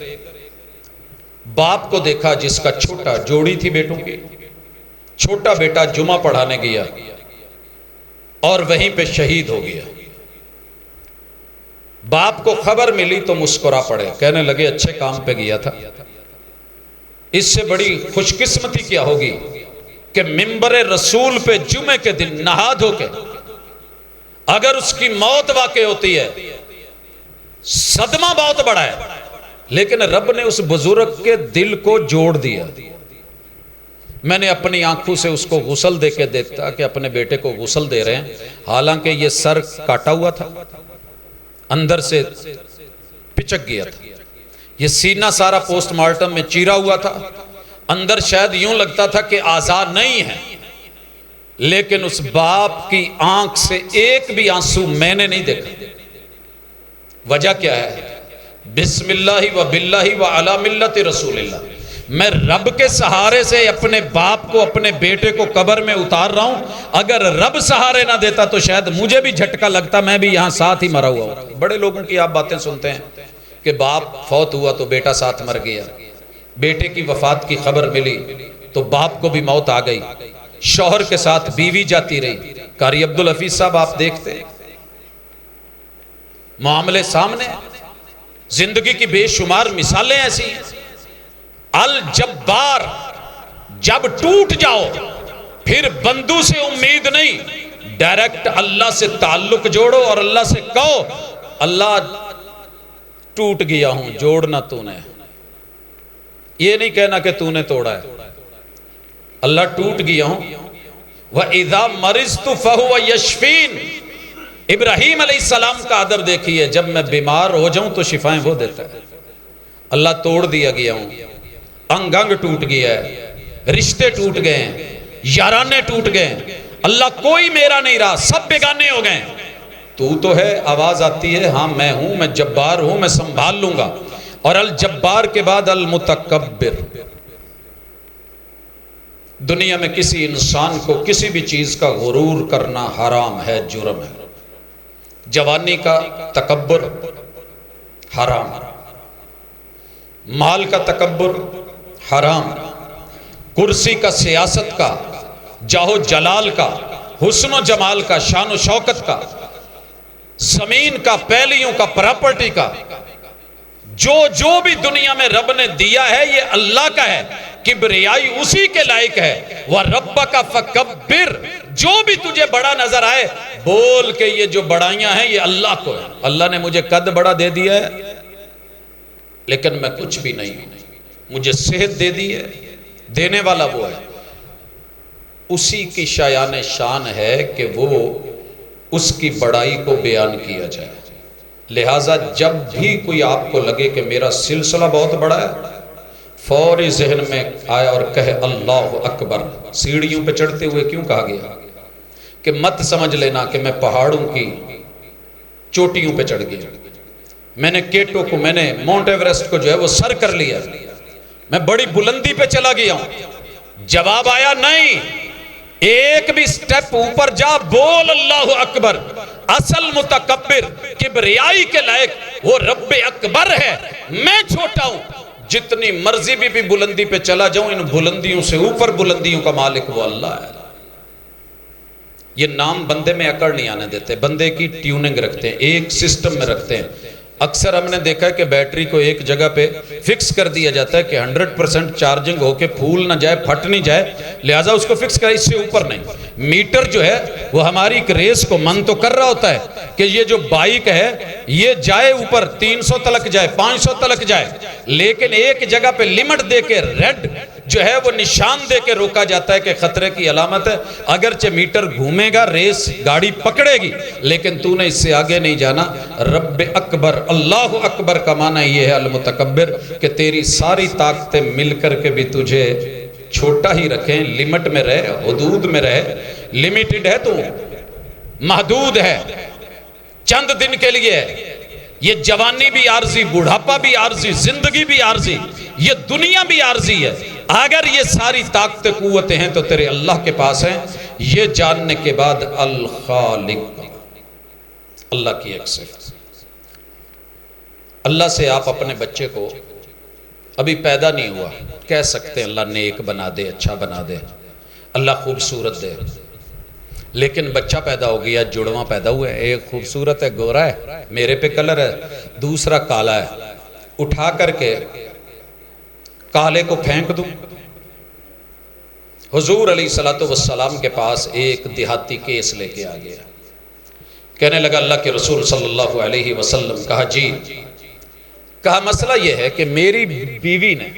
باپ کو دیکھا جس کا چھوٹا، جوڑی تھی بیٹوں کی، چھوٹا بیٹا جمعہ پڑھانے گیا اور وہیں پہ شہید ہو گیا۔ باپ کو خبر ملی تو مسکرا پڑے، کہنے لگے اچھے کام پہ گیا تھا۔ اس سے بڑی خوش قسمتی کیا ہوگی کہ منبر رسول پہ جمعے کے دن نہا دھو کے اگر اس کی موت واقع ہوتی ہے، صدمہ بہت بڑا ہے، لیکن رب نے اس بزرگ کے دل کو جوڑ دیا۔ میں نے اپنی آنکھوں سے اس کو غسل دے کے دیکھتا کہ اپنے بیٹے کو غسل دے رہے ہیں، حالانکہ یہ سر کاٹا ہوا تھا، اندر سے پچک گیا تھا، یہ سینہ سارا پوسٹ مارٹم میں چیرا ہوا تھا، اندر شاید یوں لگتا تھا کہ اعضاء نہیں ہے، لیکن اس باپ کی آنکھ سے ایک بھی آنسو میں نے نہیں دیکھا۔ وجہ کیا ہے؟ بسم اللہ و باللہ و علی ملت رسول اللہ، میں رب کے سہارے سے اپنے باپ کو، اپنے بیٹے کو قبر میں اتار رہا ہوں۔ اگر رب سہارے نہ دیتا تو شاید مجھے بھی جھٹکا لگتا، میں بھی یہاں ساتھ ہی مرا ہوا ہوں۔ بڑے لوگوں کی آپ باتیں سنتے ہیں کہ باپ فوت ہوا تو بیٹا ساتھ مر گیا، بیٹے کی وفات کی خبر ملی تو باپ کو بھی موت آ گئی، شوہر کے ساتھ بیوی جاتی رہی۔ قاری عبدالحفیظ صاحب آپ دیکھتے ہیں معاملے سامنے، زندگی کی بے شمار مثالیں ایسی ہیں۔ الجبار، جب ٹوٹ جاؤ پھر بندوں سے امید نہیں، ڈائریکٹ اللہ سے تعلق جوڑو اور اللہ سے کہو اللہ ٹوٹ گیا ہوں، جوڑنا تو نے، یہ نہیں کہنا کہ تو نے توڑا ہے، اللہ ٹوٹ گیا ہوں۔ وَإِذَا مَرِضْتُ فَهُوَ يَشْفِينِ، ابراہیم علیہ السلام کا ادب دیکھیے، جب میں بیمار ہو جاؤں تو شفائیں وہ دیتا ہے۔ اللہ توڑ دیا گیا ہوں، انگ انگ ٹوٹ گیا ہے، رشتے ٹوٹ گئے ہیں، یارانے ٹوٹ گئے ہیں، اللہ کوئی میرا نہیں رہا، سب بیگانے ہو گئے۔ تو ہے، آواز آتی ہے، ہاں میں ہوں، میں جبار ہوں، میں سنبھال لوں گا۔ اور الجبار کے بعد المتکبر۔ دنیا میں کسی انسان کو کسی بھی چیز کا غرور کرنا حرام ہے، جرم ہے۔ جوانی کا تکبر حرام، مال کا تکبر حرام، کرسی کا، سیاست کا، جاہ و جلال کا، حسن و جمال کا، شان و شوکت کا، زمین کا، پہلیوں کا، پراپرٹی کا، جو بھی دنیا میں رب نے دیا ہے یہ اللہ کا ہے، کبریائی اسی کے لائق ہے۔ وَرَبَّكَ فَكَبِّرْ، جو بھی تجھے بڑا نظر آئے بول کہ یہ جو بڑائیاں ہیں یہ اللہ کو ہے۔ اللہ نے مجھے قد بڑا دے دیا ہے لیکن میں کچھ بھی نہیں ہوں، مجھے صحت دے دی ہے، دینے والا وہ ہے۔ اسی کی شایان شان ہے کہ وہ اس کی بڑائی کو بیان کیا جائے۔ لہٰذا جب بھی کوئی آپ کو لگے کہ میرا سلسلہ بہت بڑا ہے، فوری ذہن میں آیا اور کہے اللہ اکبر۔ سیڑھیوں پہ چڑھتے ہوئے کیوں کہا گیا؟ کہ مت سمجھ لینا کہ میں پہاڑوں کی چوٹیوں پہ چڑھ گیا، میں نے کیٹو کو، میں نے ماؤنٹ ایوریسٹ کو جو ہے وہ سر کر لیا، میں بڑی بلندی پہ چلا گیا ہوں۔ جواب آیا نہیں، ایک بھی سٹیپ اوپر جا، بول اللہ اکبر۔ اصل متکبر کبریائی کے لائق وہ رب اکبر ہے، میں چھوٹا ہوں، جتنی مرضی بھی بلندی پہ چلا جاؤں، ان بلندیوں سے اوپر بلندیوں کا مالک وہ اللہ ہے۔ یہ نام بندے میں اکڑ نہیں آنے دیتے، بندے کی ٹیوننگ رکھتے ہیں، ایک سسٹم میں رکھتے ہیں۔ اکثر ہم نے دیکھا ہے کہ بیٹری کو ایک جگہ پہ فکس کر دیا جاتا ہے کہ 100% چارجنگ ہو کے پھول نہ جائے، پھٹ نہیں جائے، لہٰذا اس کو فکس کرے، اس سے اوپر نہیں۔ میٹر جو ہے وہ ہماری ایک ریس کو من تو کر رہا ہوتا ہے کہ یہ جو بائک ہے یہ جائے اوپر، 300 تلک جائے، 500 تلک جائے، لیکن ایک جگہ پہ لمٹ دے کے ریڈ جو ہے وہ نشان دے کے روکا جاتا ہے کہ خطرے کی علامت ہے۔ اگرچہ میٹر گھومے گا، ریس گاڑی پکڑے گی، لیکن تو نے اس سے آگے نہیں جانا۔ رب اکبر، اللہ اکبر کا معنی یہ ہے المتکبر، کہ تیری ساری طاقتیں مل کر کے بھی تجھے چھوٹا ہی رکھیں، لمٹ میں رہے، حدود میں رہے۔ لمیٹڈ ہے تو محدود ہے، چند دن کے لیے ہے۔ یہ جوانی بھی عارضی، بڑھاپا بھی عارضی، زندگی بھی عارضی، یہ دنیا بھی عارضی ہے۔ اگر یہ ساری طاقتیں قوتیں ہیں تو تیرے اللہ کے پاس ہیں۔ یہ جاننے کے بعد الخالق، اللہ کی ایک صفت۔ اللہ سے آپ اپنے بچے کو ابھی پیدا نہیں ہوا کہہ سکتے ہیں اللہ نیک بنا دے، اچھا بنا دے، اللہ خوبصورت دے، لیکن بچہ پیدا ہو گیا، جڑواں پیدا ہوا ہے، ایک خوبصورت ہے، گورا ہے، میرے پہ کلر ہے، دوسرا کالا ہے، اٹھا کر کے کالے کو پھینک دوں؟ حضور علیہ السلام کے پاس ایک دیہاتی کیس لے کے آ گیا، کہنے لگا اللہ کے رسول صلی اللہ علیہ وسلم، کہا جی، کہا مسئلہ یہ ہے کہ میری بیوی نے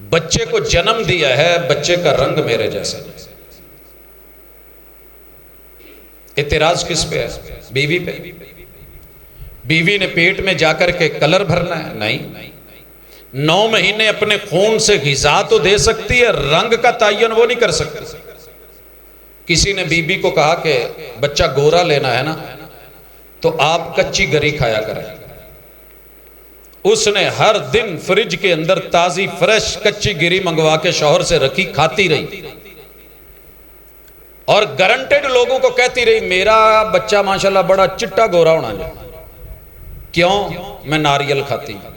بچے کو جنم دیا ہے، بچے کا رنگ میرے جیسا نہیں۔ اعتراض کس پہ ہے؟ بیوی پہ۔ بیوی نے پیٹ میں جا کر کے کلر بھرنا ہے؟ نہیں۔ 9 مہینے اپنے خون سے غذا تو دے سکتی ہے، رنگ کا تعین وہ نہیں کر سکتی۔ کسی نے بیوی کو کہا کہ بچہ گورا لینا ہے نا تو آپ کچی گری کھایا کریں۔ اس نے ہر دن فریج کے اندر تازی فریش کچی گری منگوا کے شوہر سے رکھی، کھاتی رہی، اور گارنٹیڈ لوگوں کو کہتی رہی میرا بچہ ماشاءاللہ بڑا چٹا گورا ہونا چاہیے۔ کیوں؟ میں ناریل کھاتی ہوں۔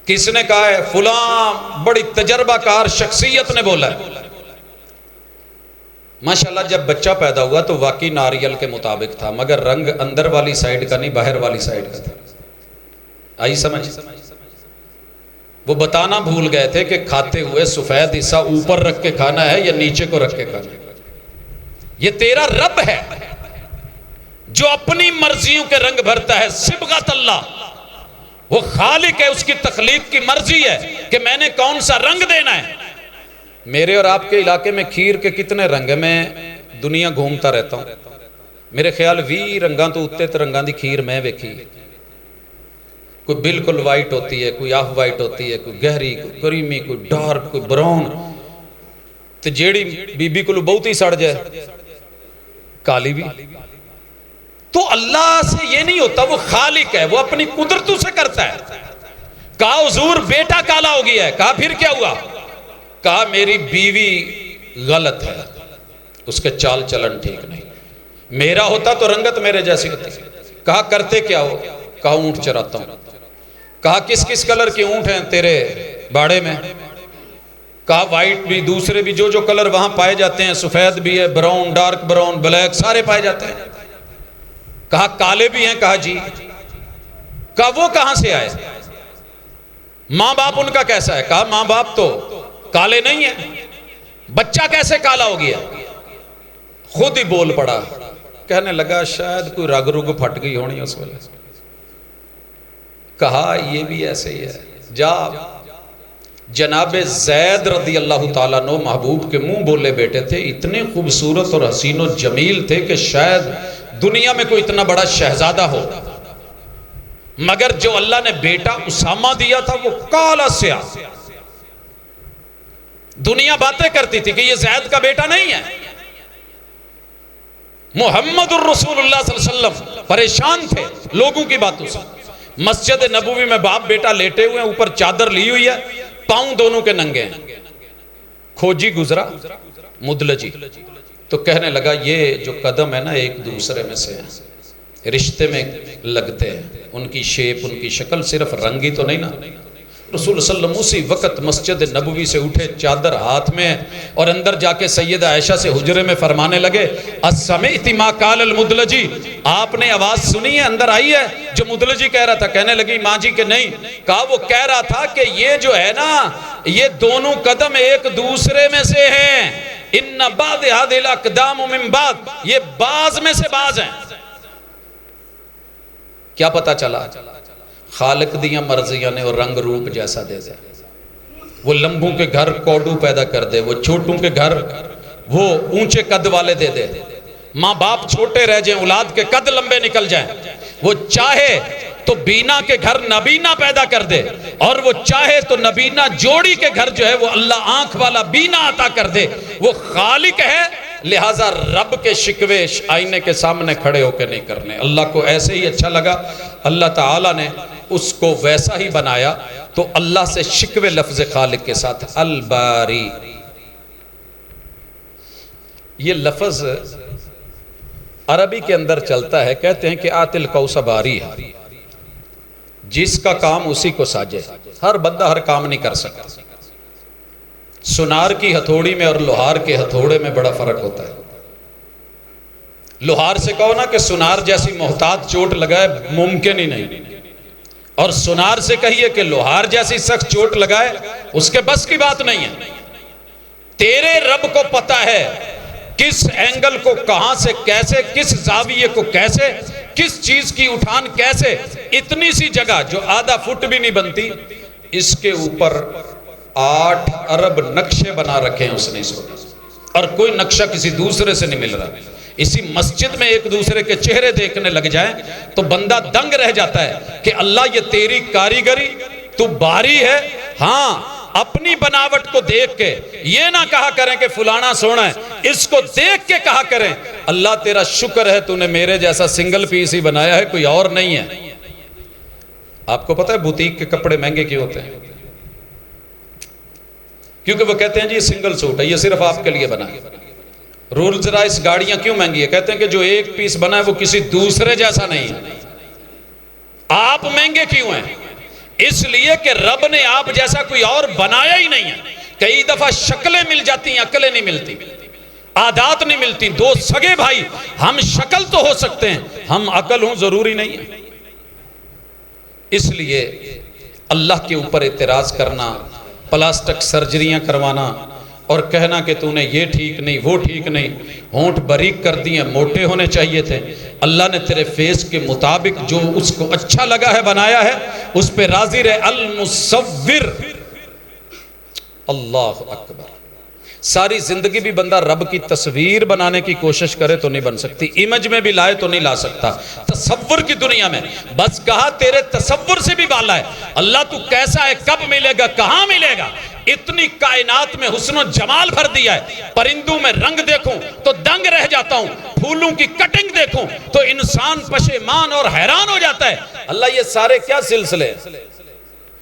کس نے کہا ہے؟ فلاں بڑی تجربہ کار شخصیت نے بولا ہے۔ ماشاءاللہ جب بچہ پیدا ہوا تو واقعی ناریل کے مطابق تھا، مگر رنگ اندر والی سائیڈ کا نہیں، باہر والی سائیڈ کا تھا۔ آئی سمجھ؟ وہ بتانا بھول گئے تھے کہ کھاتے ہوئے سفید حصہ اوپر رکھ کے کھانا ہے یا نیچے کو رکھ کے کھانا ہے۔ یہ تیرا رب ہے جو اپنی مرضیوں کے رنگ بھرتا ہے. صبغت اللہ، وہ خالق ہے، اس کی تخلیق کی مرضی ہے کہ میں نے کون سا رنگ دینا ہے. میرے اور آپ کے علاقے میں کھیر کے کتنے رنگ ہیں؟ میں دنیا گھومتا رہتا ہوں، میرے خیال 20 رنگاں تو اتنے رنگاں دی کھیر میں ویکھی. کوئی بالکل وائٹ ہوتی ہے، کوئی آف وائٹ ہوتی ہے، کوئی گہری، کوئی کریمی، کوئی ڈارک، کوئی براؤن، تو جیڑی بی بی کو بہت ہی سڑ جائے کالی بھی. تو اللہ سے یہ نہیں ہوتا، وہ خالق ہے، وہ اپنی قدرتوں سے کرتا ہے. کہا حضور بیٹا کالا ہو گیا ہے. کہا پھر کیا ہوا؟ کہا میری بیوی غلط ہے، اس کے چال چلن ٹھیک نہیں. میرا ہوتا تو رنگت میرے جیسی ہوتی. کہا کرتے کیا ہو؟ کہا اونٹ چراتا ہوں. کہا کس کس کلر کے اونٹ ہیں تیرے باڑے میں؟ کہا وائٹ بھی، دوسرے بھی، جو جو کلر وہاں پائے جاتے ہیں، سفید بھی ہے، براؤن، ڈارک براؤن، بلیک، سارے پائے جاتے ہیں. کہا کالے بھی ہیں؟ کہا جی. کہا وہ کہاں سے آئے؟ ماں باپ ان کا کیسا ہے؟ کہا ماں باپ تو کالے نہیں ہیں. بچہ کیسے کالا ہو گیا؟ خود ہی بول پڑا، کہنے لگا شاید کوئی رگ رگ پھٹ گئی ہونی اس وجہ سے. کہا یہ بھی ایسے ہی ہے. جا جناب زید رضی اللہ تعالیٰ عنہ محبوب کے منہ بولے بیٹے تھے، اتنے خوبصورت اور حسین و جمیل تھے کہ شاید دنیا میں کوئی اتنا بڑا شہزادہ ہو، مگر جو اللہ نے بیٹا اسامہ دیا تھا وہ کالا سیاہ. دنیا باتیں کرتی تھی کہ یہ زید کا بیٹا نہیں ہے. محمد الرسول اللہ صلی اللہ علیہ وسلم پریشان تھے لوگوں کی باتوں سے. مسجد نبوی میں باپ بیٹا لیٹے ہوئے ہیں، اوپر چادر لی ہوئی ہے، پاؤں دونوں کے ننگے ہیں. کھوجی گزرا مدلجی تو کہنے لگا یہ جو قدم ہے نا ایک دوسرے میں سے ہیں، رشتے میں لگتے ہیں. ان کی شیپ، ان کی شکل صرف رنگی تو نہیں نا. رسول صلی اللہ علیہ وسلم اسی وقت مسجد نبوی سے اٹھے، چادر ہاتھ میں، اور اندر جا کے سیدہ عائشہ سے حجرے میں فرمانے لگے اسمعت ما قال المدلجی، آپ نے آواز سنی ہے؟ اندر آئی ہے جو مدلجی کہہ رہا تھا. کہنے لگی ماں جی کہ نہیں. کہا وہ کہہ رہا تھا کہ یہ جو ہے نا یہ دونوں قدم ایک دوسرے میں سے ہیں. ان بعض هذه الاقدام من بعض، یہ بعض میں سے بعض ہیں. کیا پتا چلا؟ خالق دیاں مرضیاں نے اور رنگ روپ جیسا دے دے. وہ لمبوں کے گھر کوڈو پیدا کر دے، وہ چھوٹوں کے گھر وہ اونچے قد والے دے دے. ماں باپ چھوٹے رہ جائیں، اولاد کے قد لمبے نکل جائیں. وہ چاہے تو بینا کے گھر نبینا پیدا کر دے، اور وہ چاہے تو نبینا جوڑی کے گھر جو ہے وہ اللہ آنکھ والا بینا عطا کر دے. وہ خالق ہے، لہٰذا رب کے شکوے آئینے کے سامنے کھڑے ہو کے نہیں کرنے. اللہ کو ایسے ہی اچھا لگا، اللہ تعالیٰ نے اس کو ویسا ہی بنایا. تو اللہ سے شکوے لفظ خالق کے ساتھ الباری، یہ لفظ عربی کے اندر چلتا ہے. کہتے ہیں کہ آتل کوسا باری ہے، جس کا کام اسی کو ساجے. ہر بندہ ہر کام نہیں کر سکتا. سنار کی ہتھوڑی میں اور لوہار کے ہتھوڑے میں بڑا فرق ہوتا ہے. لوہار سے کہو نا کہ سنار جیسی محتاط چوٹ لگائے، ممکن ہی نہیں. اور سنار سے کہیے کہ لوہار جیسی سخت چوٹ لگائے، اس کے بس کی بات نہیں ہے. تیرے رب کو پتا ہے کس اینگل کو کہاں سے کیسے، کس زاویے کو کیسے، کس چیز کی اٹھان کیسے. اتنی سی جگہ جو آدھا فٹ بھی نہیں بنتی، اس کے اوپر 8 ارب نقشے بنا رکھے ہیں اس نے اس وقت، اور کوئی نقشہ کسی دوسرے سے نہیں مل رہا. اسی مسجد میں ایک دوسرے کے چہرے دیکھنے لگ جائیں تو بندہ دنگ رہ جاتا ہے کہ اللہ یہ تیری کاریگری، تو باری ہے. ہاں اپنی بناوٹ کو دیکھ کے یہ نہ کہا کریں کہ فلانا سونا ہے، اس کو دیکھ کے کہا کریں اللہ تیرا شکر ہے تو نے میرے جیسا سنگل پیس ہی بنایا ہے، کوئی اور نہیں ہے. آپ کو پتہ ہے بوتیک کے کپڑے مہنگے کیوں ہوتے ہیں؟ کیونکہ وہ کہتے ہیں جی یہ سنگل سوٹ ہے، یہ صرف آپ کے لیے بنا ہے. رولز رائس گاڑیاں کیوں مہنگی ہے؟ کہتے ہیں کہ جو ایک پیس بنا ہے وہ کسی دوسرے جیسا نہیں ہے. آپ مہنگے کیوں ہیں؟ اس لیے کہ رب نے آپ جیسا کوئی اور بنایا ہی نہیں ہے. کئی دفعہ شکلیں مل جاتی ہیں، عقلیں نہیں ملتی، عادات نہیں ملتی. دو سگے بھائی، ہم شکل تو ہو سکتے ہیں، ہم عقل ہوں ضروری نہیں ہے. اس لیے اللہ کے اوپر اعتراض کرنا، پلاسٹک سرجریاں کروانا، اور کہنا کہ تو نے یہ ٹھیک نہیں وہ ٹھیک نہیں، ہونٹ باریک کر دیے، موٹے ہونے چاہیے تھے۔ اللہ نے تیرے فیس کے مطابق جو اس کو اچھا لگا ہے بنایا ہے، اس پہ راضی رہے۔ المصور، اللہ اکبر۔ ساری زندگی بھی بندہ رب کی تصویر بنانے کی کوشش کرے تو نہیں بن سکتی، امیج میں بھی لائے تو نہیں لا سکتا۔ تصور کی دنیا میں بس کہا تیرے تصور سے بھی بالا ہے اللہ، تو کیسا ہے، کب ملے گا، کہاں ملے گا۔ اتنی کائنات میں حسن و جمال بھر دیا ہے، پرندوں میں رنگ دیکھوں تو دنگ رہ جاتا ہوں، پھولوں کی کٹنگ دیکھوں تو انسان پشیمان اور حیران ہو جاتا ہے۔ اللہ یہ سارے کیا سلسلے،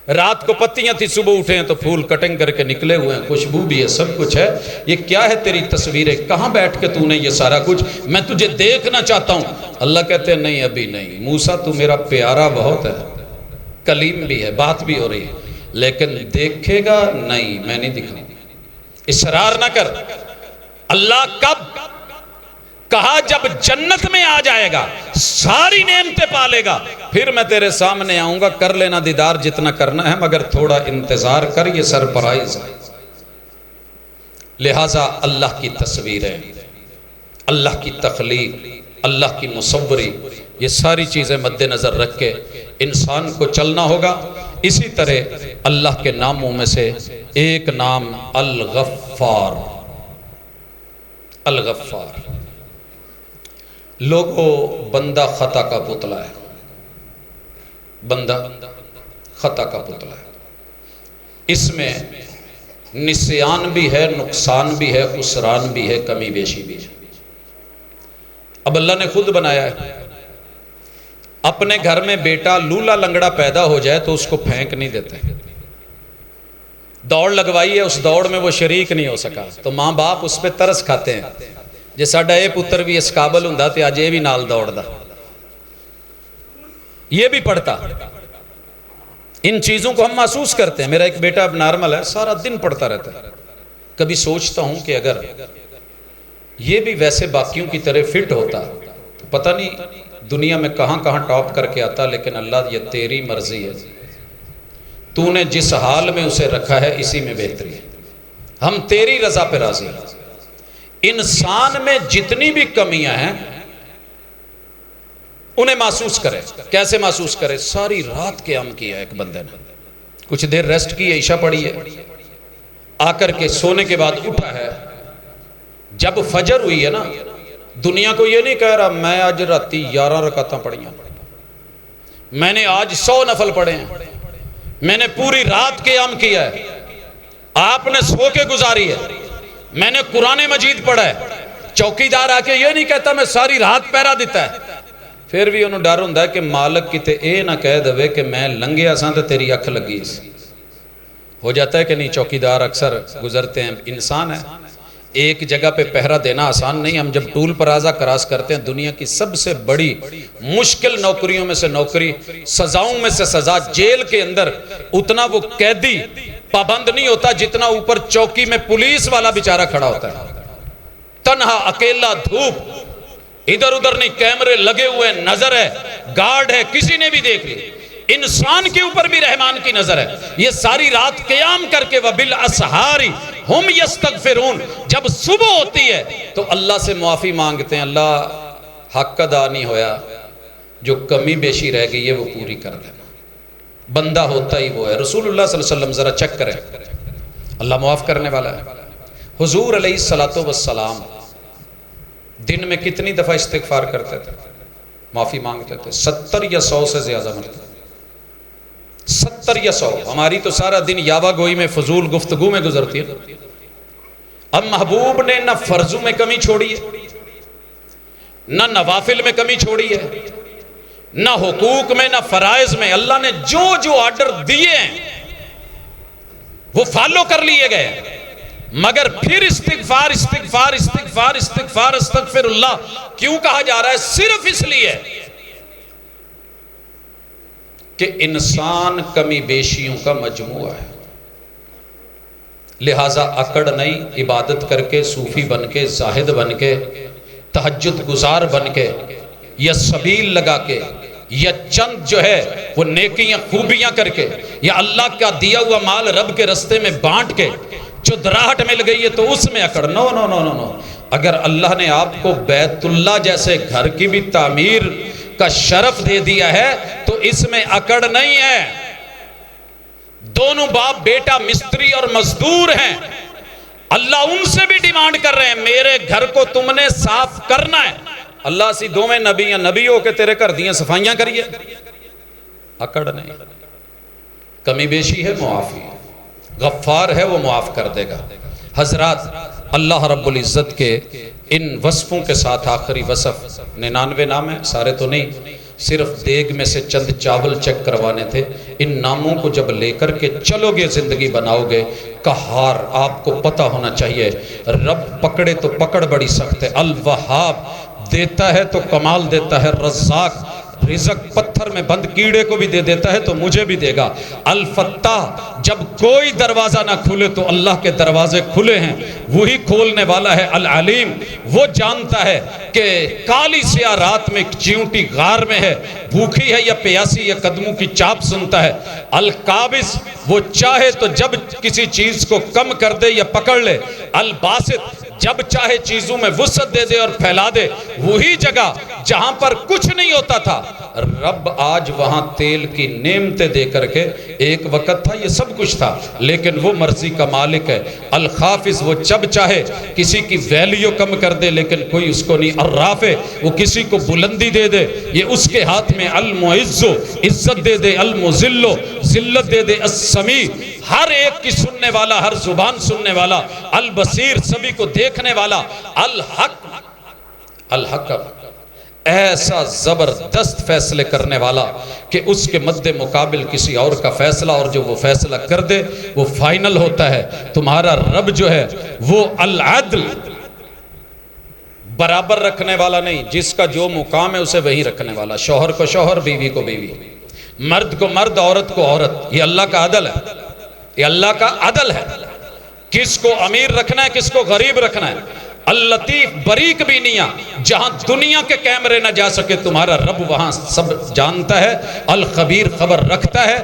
رات کو پتیاں تھی، صبح اٹھے ہیں تو پھول کٹنگ کر کے نکلے ہوئے ہیں، خوشبو بھی ہے، سب کچھ ہے، یہ کیا ہے تیری تصویریں، کہاں بیٹھ کے تو نے یہ سارا کچھ، میں تجھے دیکھنا چاہتا ہوں۔ اللہ کہتے ہیں نہیں ابھی نہیں، موسیٰ تو میرا پیارا بہت ہے، کلیم بھی ہے، بات بھی ہو رہی ہے، لیکن دیکھے گا نہیں، میں نہیں دکھاؤں گا، اصرار نہ کر۔ اللہ کب کہا جب جنت میں آ جائے گا، ساری نعمتیں پالے گا، پھر میں تیرے سامنے آؤں گا، کر لینا دیدار جتنا کرنا ہے، مگر تھوڑا انتظار کر، یہ سرپرائز ہے۔ لہٰذا اللہ کی تصویریں، اللہ کی تخلیق، اللہ کی مصوری، یہ ساری چیزیں مد نظر رکھ کے انسان کو چلنا ہوگا۔ اسی طرح اللہ کے ناموں میں سے ایک نام الغفار، الغفار۔ لوگوں، بندہ خطا کا پتلا ہے، بندہ خطا کا پتلا ہے، اس میں نسیان بھی ہے، نقصان بھی ہے، خسران بھی ہے، کمی بیشی بھی ہے۔ اب اللہ نے خود بنایا ہے، اپنے گھر میں بیٹا لولا لنگڑا پیدا ہو جائے تو اس کو پھینک نہیں دیتے، دوڑ لگوائی ہے، اس دوڑ میں وہ شریک نہیں ہو سکا تو ماں باپ اس پہ ترس کھاتے ہیں، جے ساڈا اے پتر بھی اس قابل ہوندا تے اج اے بھی نال دوڑدا، یہ بھی پڑھتا۔ ان چیزوں کو ہم محسوس کرتے ہیں۔ میرا ایک بیٹا اب نارمل ہے، سارا دن پڑھتا رہتا ہے، کبھی سوچتا ہوں کہ اگر یہ بھی ویسے باقیوں کی طرح فٹ ہوتا تو پتہ نہیں دنیا میں کہاں کہاں ٹاپ کر کے آتا، لیکن اللہ یہ تیری مرضی ہے، تو نے جس حال میں اسے رکھا ہے اسی میں بہتری ہے، ہم تیری رضا پہ راضی ہیں۔ انسان میں جتنی بھی کمیاں ہیں انہیں محسوس کرے۔ کیسے محسوس کرے؟ ساری رات قیام کیا ایک بندے نے، کچھ دیر ریسٹ کی ہے، عشاء پڑھی ہے، آ کر کے سونے کے بعد اٹھا ہے، جب فجر ہوئی ہے نا، دنیا کو یہ نہیں کہہ رہا میں آج راتی 11 رکعتاں پڑھی ہیں، میں نے آج 100 نفل پڑھے ہیں، میں نے پوری رات قیام کیا ہے، آپ نے سو کے گزاری ہے، میں نے قرآن مجید پڑھا ہے۔ چوکیدار آ کے یہ نہیں کہتا میں ساری رات پہرا دیتا ہے، پھر بھی انہوں ڈر ہوندا ہے کہ مالک کتے اے نہ کہہ دے کہ میں لنگیا ساں تے تیری اکھ لگی سی۔ ہو جاتا ہے کہ نہیں؟ چوکیدار اکثر گزرتے ہیں، انسان ہے، ایک جگہ پہ پہرا دینا آسان نہیں۔ ہم جب ٹول پلازہ کراس کرتے ہیں، دنیا کی سب سے بڑی مشکل نوکریوں میں سے نوکری، سزاؤں میں سے سزا، جیل کے اندر اتنا وہ قیدی پابند نہیں ہوتا جتنا اوپر چوکی میں پولیس والا بیچارہ کھڑا ہوتا ہے، تنہا اکیلا، دھوپ، ادھر ادھر نہیں، کیمرے لگے ہوئے، نظر ہے، گارڈ ہے، کسی نے بھی دیکھ لی، انسان کے اوپر بھی رحمان کی نظر ہے۔ یہ ساری رات قیام کر کے وَبِالْأَسْحَارِ ہم یستغفرون، جب صبح ہوتی ہے تو اللہ سے معافی مانگتے ہیں، اللہ حق ادا نہیں ہویا، جو کمی بیشی رہ گئی ہے وہ پوری کر دینا۔ بندہ ہوتا ہی وہ ہے۔ رسول اللہ صلی اللہ علیہ وسلم ذرا چیک کریں، اللہ معاف کرنے والا ہے۔ حضور علیہ السلام دن میں کتنی دفعہ استغفار کرتے تھے، معافی مانگتے تھے؟ 70 یا 100 سے زیادہ مرتبہ، 70 یا 100۔ ہماری تو سارا دن یاوہ گوئی میں، فضول گفتگو میں گزرتی ہے۔ اب محبوب نے نہ فرضوں میں کمی چھوڑی ہے، نہ نوافل میں کمی چھوڑی ہے، نہ حقوق میں، نہ فرائض میں۔ اللہ نے جو جو آرڈر دیے ہیں وہ فالو کر لیے گئے، مگر پھر استغفار استغفار استغفار استغفار استغفر اللہ کیوں کہا جا رہا ہے؟ صرف اس لیے کہ انسان کمی بیشیوں کا مجموعہ ہے، لہٰذا اکڑ نہیں، عبادت کر کے، صوفی بن کے، زاہد بن کے، تہجد گزار بن کے، یا سبیل لگا کے، یا چند جو ہے وہ نیکیاں خوبیاں کر کے، یا اللہ کا دیا ہوا مال رب کے رستے میں بانٹ کے، چدراہٹ مل گئی ہے تو اس میں اکڑ. نو نو نو نو نو. اگر اللہ نے آپ کو بیت اللہ جیسے گھر کی بھی تعمیر کا شرف دے دیا ہے تو اس میں اکڑ نہیں ہے. دونوں باپ بیٹا مستری اور مزدور ہیں. اللہ ان سے بھی ڈیمانڈ کر رہے ہیں میرے گھر کو تم نے صاف کرنا ہے. اللہ سی دو میں نبی ہیں, نبی ہو کے تیرے گھر دیاں صفائیاں کریے. اکڑ نہیں. کمی بیشی ہے معافی, غفار ہے وہ معاف کر دے گا. حضرات اللہ رب العزت کے ان وصفوں کے ساتھ آخری وصف 99 نام ہے, سارے تو نہیں, صرف دیگ میں سے چند چاول چیک کروانے تھے. ان ناموں کو جب لے کر کے چلو گے زندگی بناؤ گے. قہار آپ کو پتہ ہونا چاہیے, رب پکڑے تو پکڑ بڑی سخت ہے. الوہاب دیتا ہے تو کمال دیتا ہے. رزاق رزق پتھر میں بند کیڑے کو بھی دے دیتا ہے تو مجھے بھی دے گا. الفتاح جب کوئی دروازہ نہ کھلے تو اللہ کے دروازے کھلے ہیں, وہی کھولنے والا ہے. العلیم وہ جانتا ہے کہ کالی سیاہ رات میں چیونٹی غار میں ہے, بھوکھی ہے یا پیاسی, یا قدموں کی چاپ سنتا ہے. القابض وہ چاہے تو جب کسی چیز کو کم کر دے یا پکڑ لے. الباسط جب چاہے چیزوں میں وسعت دے دے اور پھیلا دے. وہی جگہ جہاں پر کچھ نہیں ہوتا تھا رب آج وہاں تیل کی نعمتیں دے کر کے, ایک وقت تھا یہ سب کچھ تھا لیکن وہ مرضی کا مالک ہے. الخافض وہ جب چاہے کسی کی ویلیو کم کر دے لیکن کوئی اس کو نہیں. الرافع وہ کسی کو بلندی دے دے, یہ اس کے ہاتھ میں. المعز عزت دے دے, المذل ذلت دے دے. السمیع ہر ایک کی سننے والا, ہر زبان سننے والا. البصیر سبھی کو دیکھنے والا. الحکم ایسا زبردست فیصلے کرنے والا کہ اس کے مد مقابل کسی اور کا فیصلہ, اور جو وہ فیصلہ کر دے وہ فائنل ہوتا ہے. تمہارا رب جو ہے وہ العدل برابر رکھنے والا نہیں, جس کا جو مقام ہے اسے وہی رکھنے والا. شوہر کو شوہر, بیوی کو بیوی, مرد کو مرد, عورت کو عورت. یہ اللہ کا عدل ہے, یہ اللہ کا عدل ہے. کس کو امیر رکھنا ہے, کس کو غریب رکھنا ہے. اللطیف بریک بھی نیا, جہاں دنیا کے کیمرے نہ جا سکے تمہارا رب وہاں سب جانتا ہے. الخبیر خبر رکھتا ہے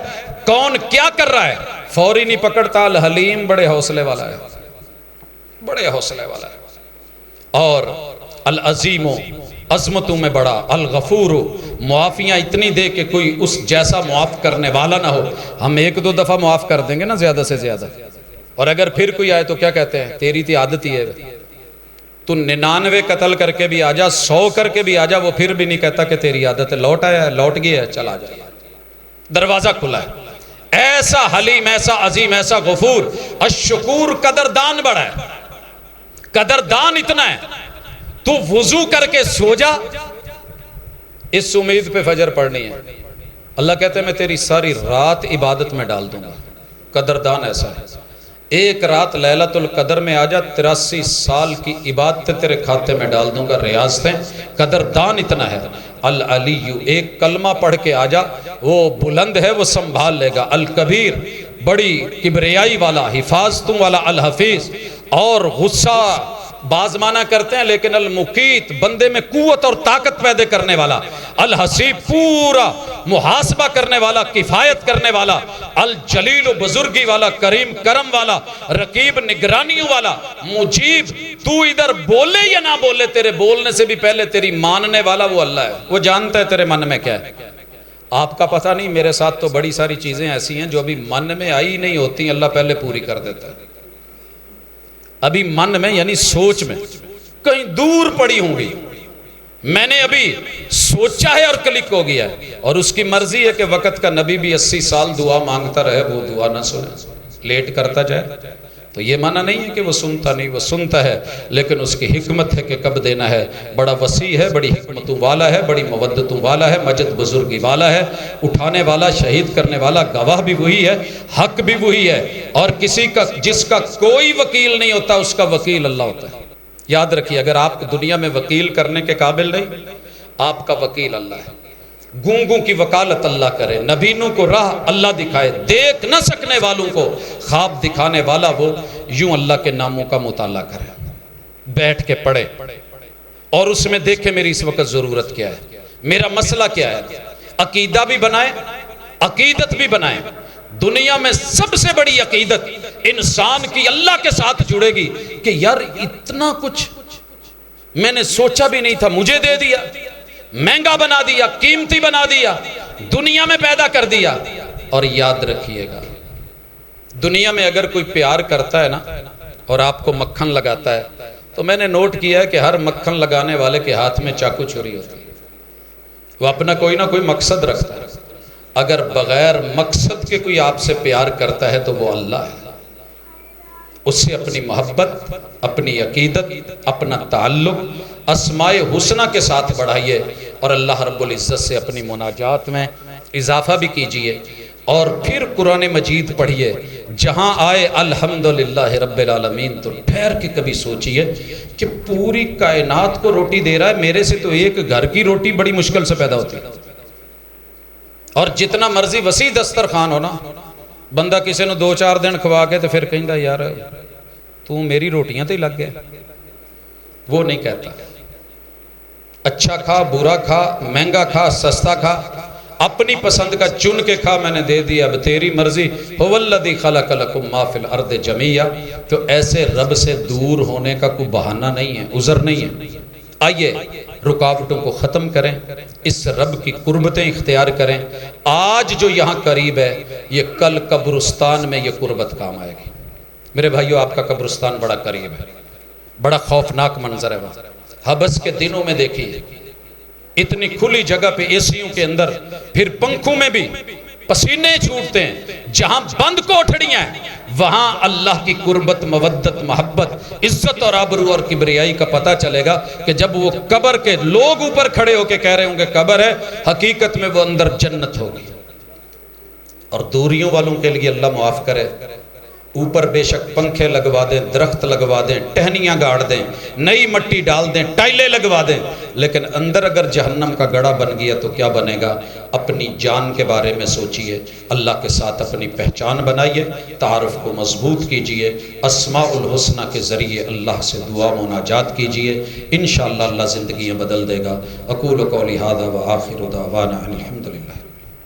کون کیا کر رہا ہے, فوری نہیں پکڑتا. الحلیم بڑے حوصلے والا ہے, بڑے حوصلے والا ہے. اور العظیم عظمتوں میں بڑا. الغفور معافیاں اتنی دے کہ کوئی اس جیسا معاف کرنے والا نہ ہو. ہم ایک دو دفعہ معاف کر دیں گے نا زیادہ سے زیادہ, اور اگر پھر کوئی آئے تو کیا کہتے ہیں, تیری تھی عادت ہی ہے, تو 99 قتل کر کے بھی آ جا, 100 کر کے بھی آ جا, وہ پھر بھی نہیں کہتا کہ تیری عادت ہے. لوٹ آیا ہے, لوٹ گیا ہے, چلا جا, دروازہ کھلا ہے. ایسا حلیم, ایسا عظیم, ایسا غفور. الشکور قدردان بڑا ہے, قدردان اتنا ہے. تو وضو کر کے سو جا, اس امید پہ فجر پڑھنی ہے. اللہ کہتے ہیں میں تیری ساری رات عبادت میں ڈال دوں گا. قدردان ایسا ہے. ایک رات لیلۃ القدر میں آ جا, 83 سال کی عبادت تیرے کھاتے میں ڈال دوں گا, ریاضتیں. قدردان اتنا ہے. العلی ایک کلمہ پڑھ کے آ جا, وہ بلند ہے, وہ سنبھال لے گا. الکبیر بڑی کبریائی والا, حفاظتوں والا. الحفیظ اور غصہ بعض معنی کرتے ہیں لیکن المقیت بندے میں قوت اور طاقت پیدا کرنے والا. الحسیب پورا محاسبہ کرنے والا, کفایت کرنے والا. الجلیل بزرگی والا, کریم کرم والا. رقیب نگرانیوں والا. مجیب تو ادھر بولے یا نہ بولے, تیرے بولنے سے بھی پہلے تیری ماننے والا وہ اللہ ہے. وہ جانتا ہے تیرے من میں کیا ہے. آپ کا پتہ نہیں, میرے ساتھ تو بڑی ساری چیزیں ایسی ہیں جو ابھی من میں آئی نہیں ہوتی, اللہ پہلے پوری کر دیتا ہے. ابھی من میں یعنی سوچ میں کہیں دور پڑی ہوں گی, میں نے ابھی سوچا ہے اور کلک ہو گیا ہے. اور اس کی مرضی ہے کہ وقت کا نبی بھی 80 سال دعا مانگتا رہے, وہ دعا نہ سنے, لیٹ کرتا جائے. تو یہ معنی نہیں ہے کہ وہ سنتا نہیں, وہ سنتا ہے, لیکن اس کی حکمت ہے کہ کب دینا ہے. بڑا وسیع ہے, بڑی حکمتوں والا ہے, بڑی مودتوں والا ہے, مجد بزرگی والا ہے. اٹھانے والا, شہید کرنے والا, گواہ بھی وہی ہے, حق بھی وہی ہے. اور کسی کا جس کا کوئی وکیل نہیں ہوتا اس کا وکیل اللہ ہوتا ہے. یاد رکھیے, اگر آپ دنیا میں وکیل کرنے کے قابل نہیں, آپ کا وکیل اللہ ہے. گونگوں کی وکالت اللہ کرے, نبینوں کو راہ اللہ دکھائے, دیکھ نہ سکنے والوں کو خواب دکھانے والا وہ. یوں اللہ کے ناموں کا مطالعہ کرے, بیٹھ کے پڑھے اور اس میں دیکھے میری اس وقت ضرورت کیا ہے, میرا مسئلہ کیا ہے. عقیدہ بھی بنائے, عقیدت بھی بنائے. دنیا میں سب سے بڑی عقیدت انسان کی اللہ کے ساتھ جڑے گی کہ یار اتنا کچھ میں نے سوچا بھی نہیں تھا، مجھے دے دیا، مہنگا بنا دیا، قیمتی بنا دیا، دنیا میں پیدا کر دیا۔ اور یاد رکھیے گا، دنیا میں اگر کوئی پیار کرتا ہے نا اور آپ کو مکھن لگاتا ہے تو میں نے نوٹ کیا ہے کہ ہر مکھن لگانے والے کے ہاتھ میں چاقو چھری ہوتی ہے، وہ اپنا کوئی نہ کوئی مقصد رکھتا ہے۔ اگر بغیر مقصد کے کوئی آپ سے پیار کرتا ہے تو وہ اللہ ہے، اس سے اپنی محبت، اپنی عقیدت، اپنا تعلق اسماء حسنہ کے ساتھ بڑھائیے اور اللہ رب العزت سے اپنی مناجات میں اضافہ بھی کیجئے۔ اور پھر قرآن مجید پڑھیے، جہاں آئے الحمدللہ رب العالمین تو ٹھہر کے کبھی سوچئے کہ پوری کائنات کو روٹی دے رہا ہے، میرے سے تو ایک گھر کی روٹی بڑی مشکل سے پیدا ہوتی ہے۔ اور جتنا مرضی وسیع دسترخوان ہونا، بندہ کسی نے 2-4 دن کھوا کے تو پھر کہندا یار تو میری روٹیاں تے لگ گئے، وہ نہیں کہتا۔ اچھا کھا، برا کھا، مہنگا کھا، سستا کھا، اپنی پسند کا چن کے کھا، میں نے دے دیا، اب تیری مرضی۔ هو الذی خلق لکم ما فی الارض جمیعا۔ تو ایسے رب سے دور ہونے کا کوئی بہانہ نہیں ہے، عذر نہیں ہے۔ آئیے رکاوٹوں کو ختم کریں، اس رب کی قربتیں اختیار کریں۔ آج جو یہاں قریب ہے، یہ کل قبرستان میں یہ قربت کام آئے گی۔ میرے بھائیو، آپ کا قبرستان بڑا قریب ہے، بڑا خوفناک منظر ہے وہاں۔ حبس کے دنوں میں دیکھیے، اتنی کھلی جگہ پہ، اے سیوں کے اندر، پھر پنکھوں میں بھی پسینے چھوٹتے ہیں۔ جہاں بند کوٹھڑیاں ہیں وہاں اللہ کی قربت، مودت، محبت، عزت اور آبرو اور کبریائی کا پتہ چلے گا کہ جب وہ قبر کے لوگ اوپر کھڑے ہو کے کہہ رہے ہوں گے قبر ہے، حقیقت میں وہ اندر جنت ہوگی۔ اور دوریوں والوں کے لیے اللہ معاف کرے، اوپر بے شک پنکھے لگوا دیں، درخت لگوا دیں، ٹہنیاں گاڑ دیں، نئی مٹی ڈال دیں، ٹائلیں لگوا دیں، لیکن اندر اگر جہنم کا گڑھا بن گیا تو کیا بنے گا؟ اپنی جان کے بارے میں سوچئے، اللہ کے ساتھ اپنی پہچان بنائیے، تعارف کو مضبوط کیجئے، اسماء الحسنہ کے ذریعے اللہ سے دعا مناجات کیجئے، انشاءاللہ اللہ زندگیاں بدل دے گا۔ اقول قولی ھذا وآخر دعوانا الحمدللہ۔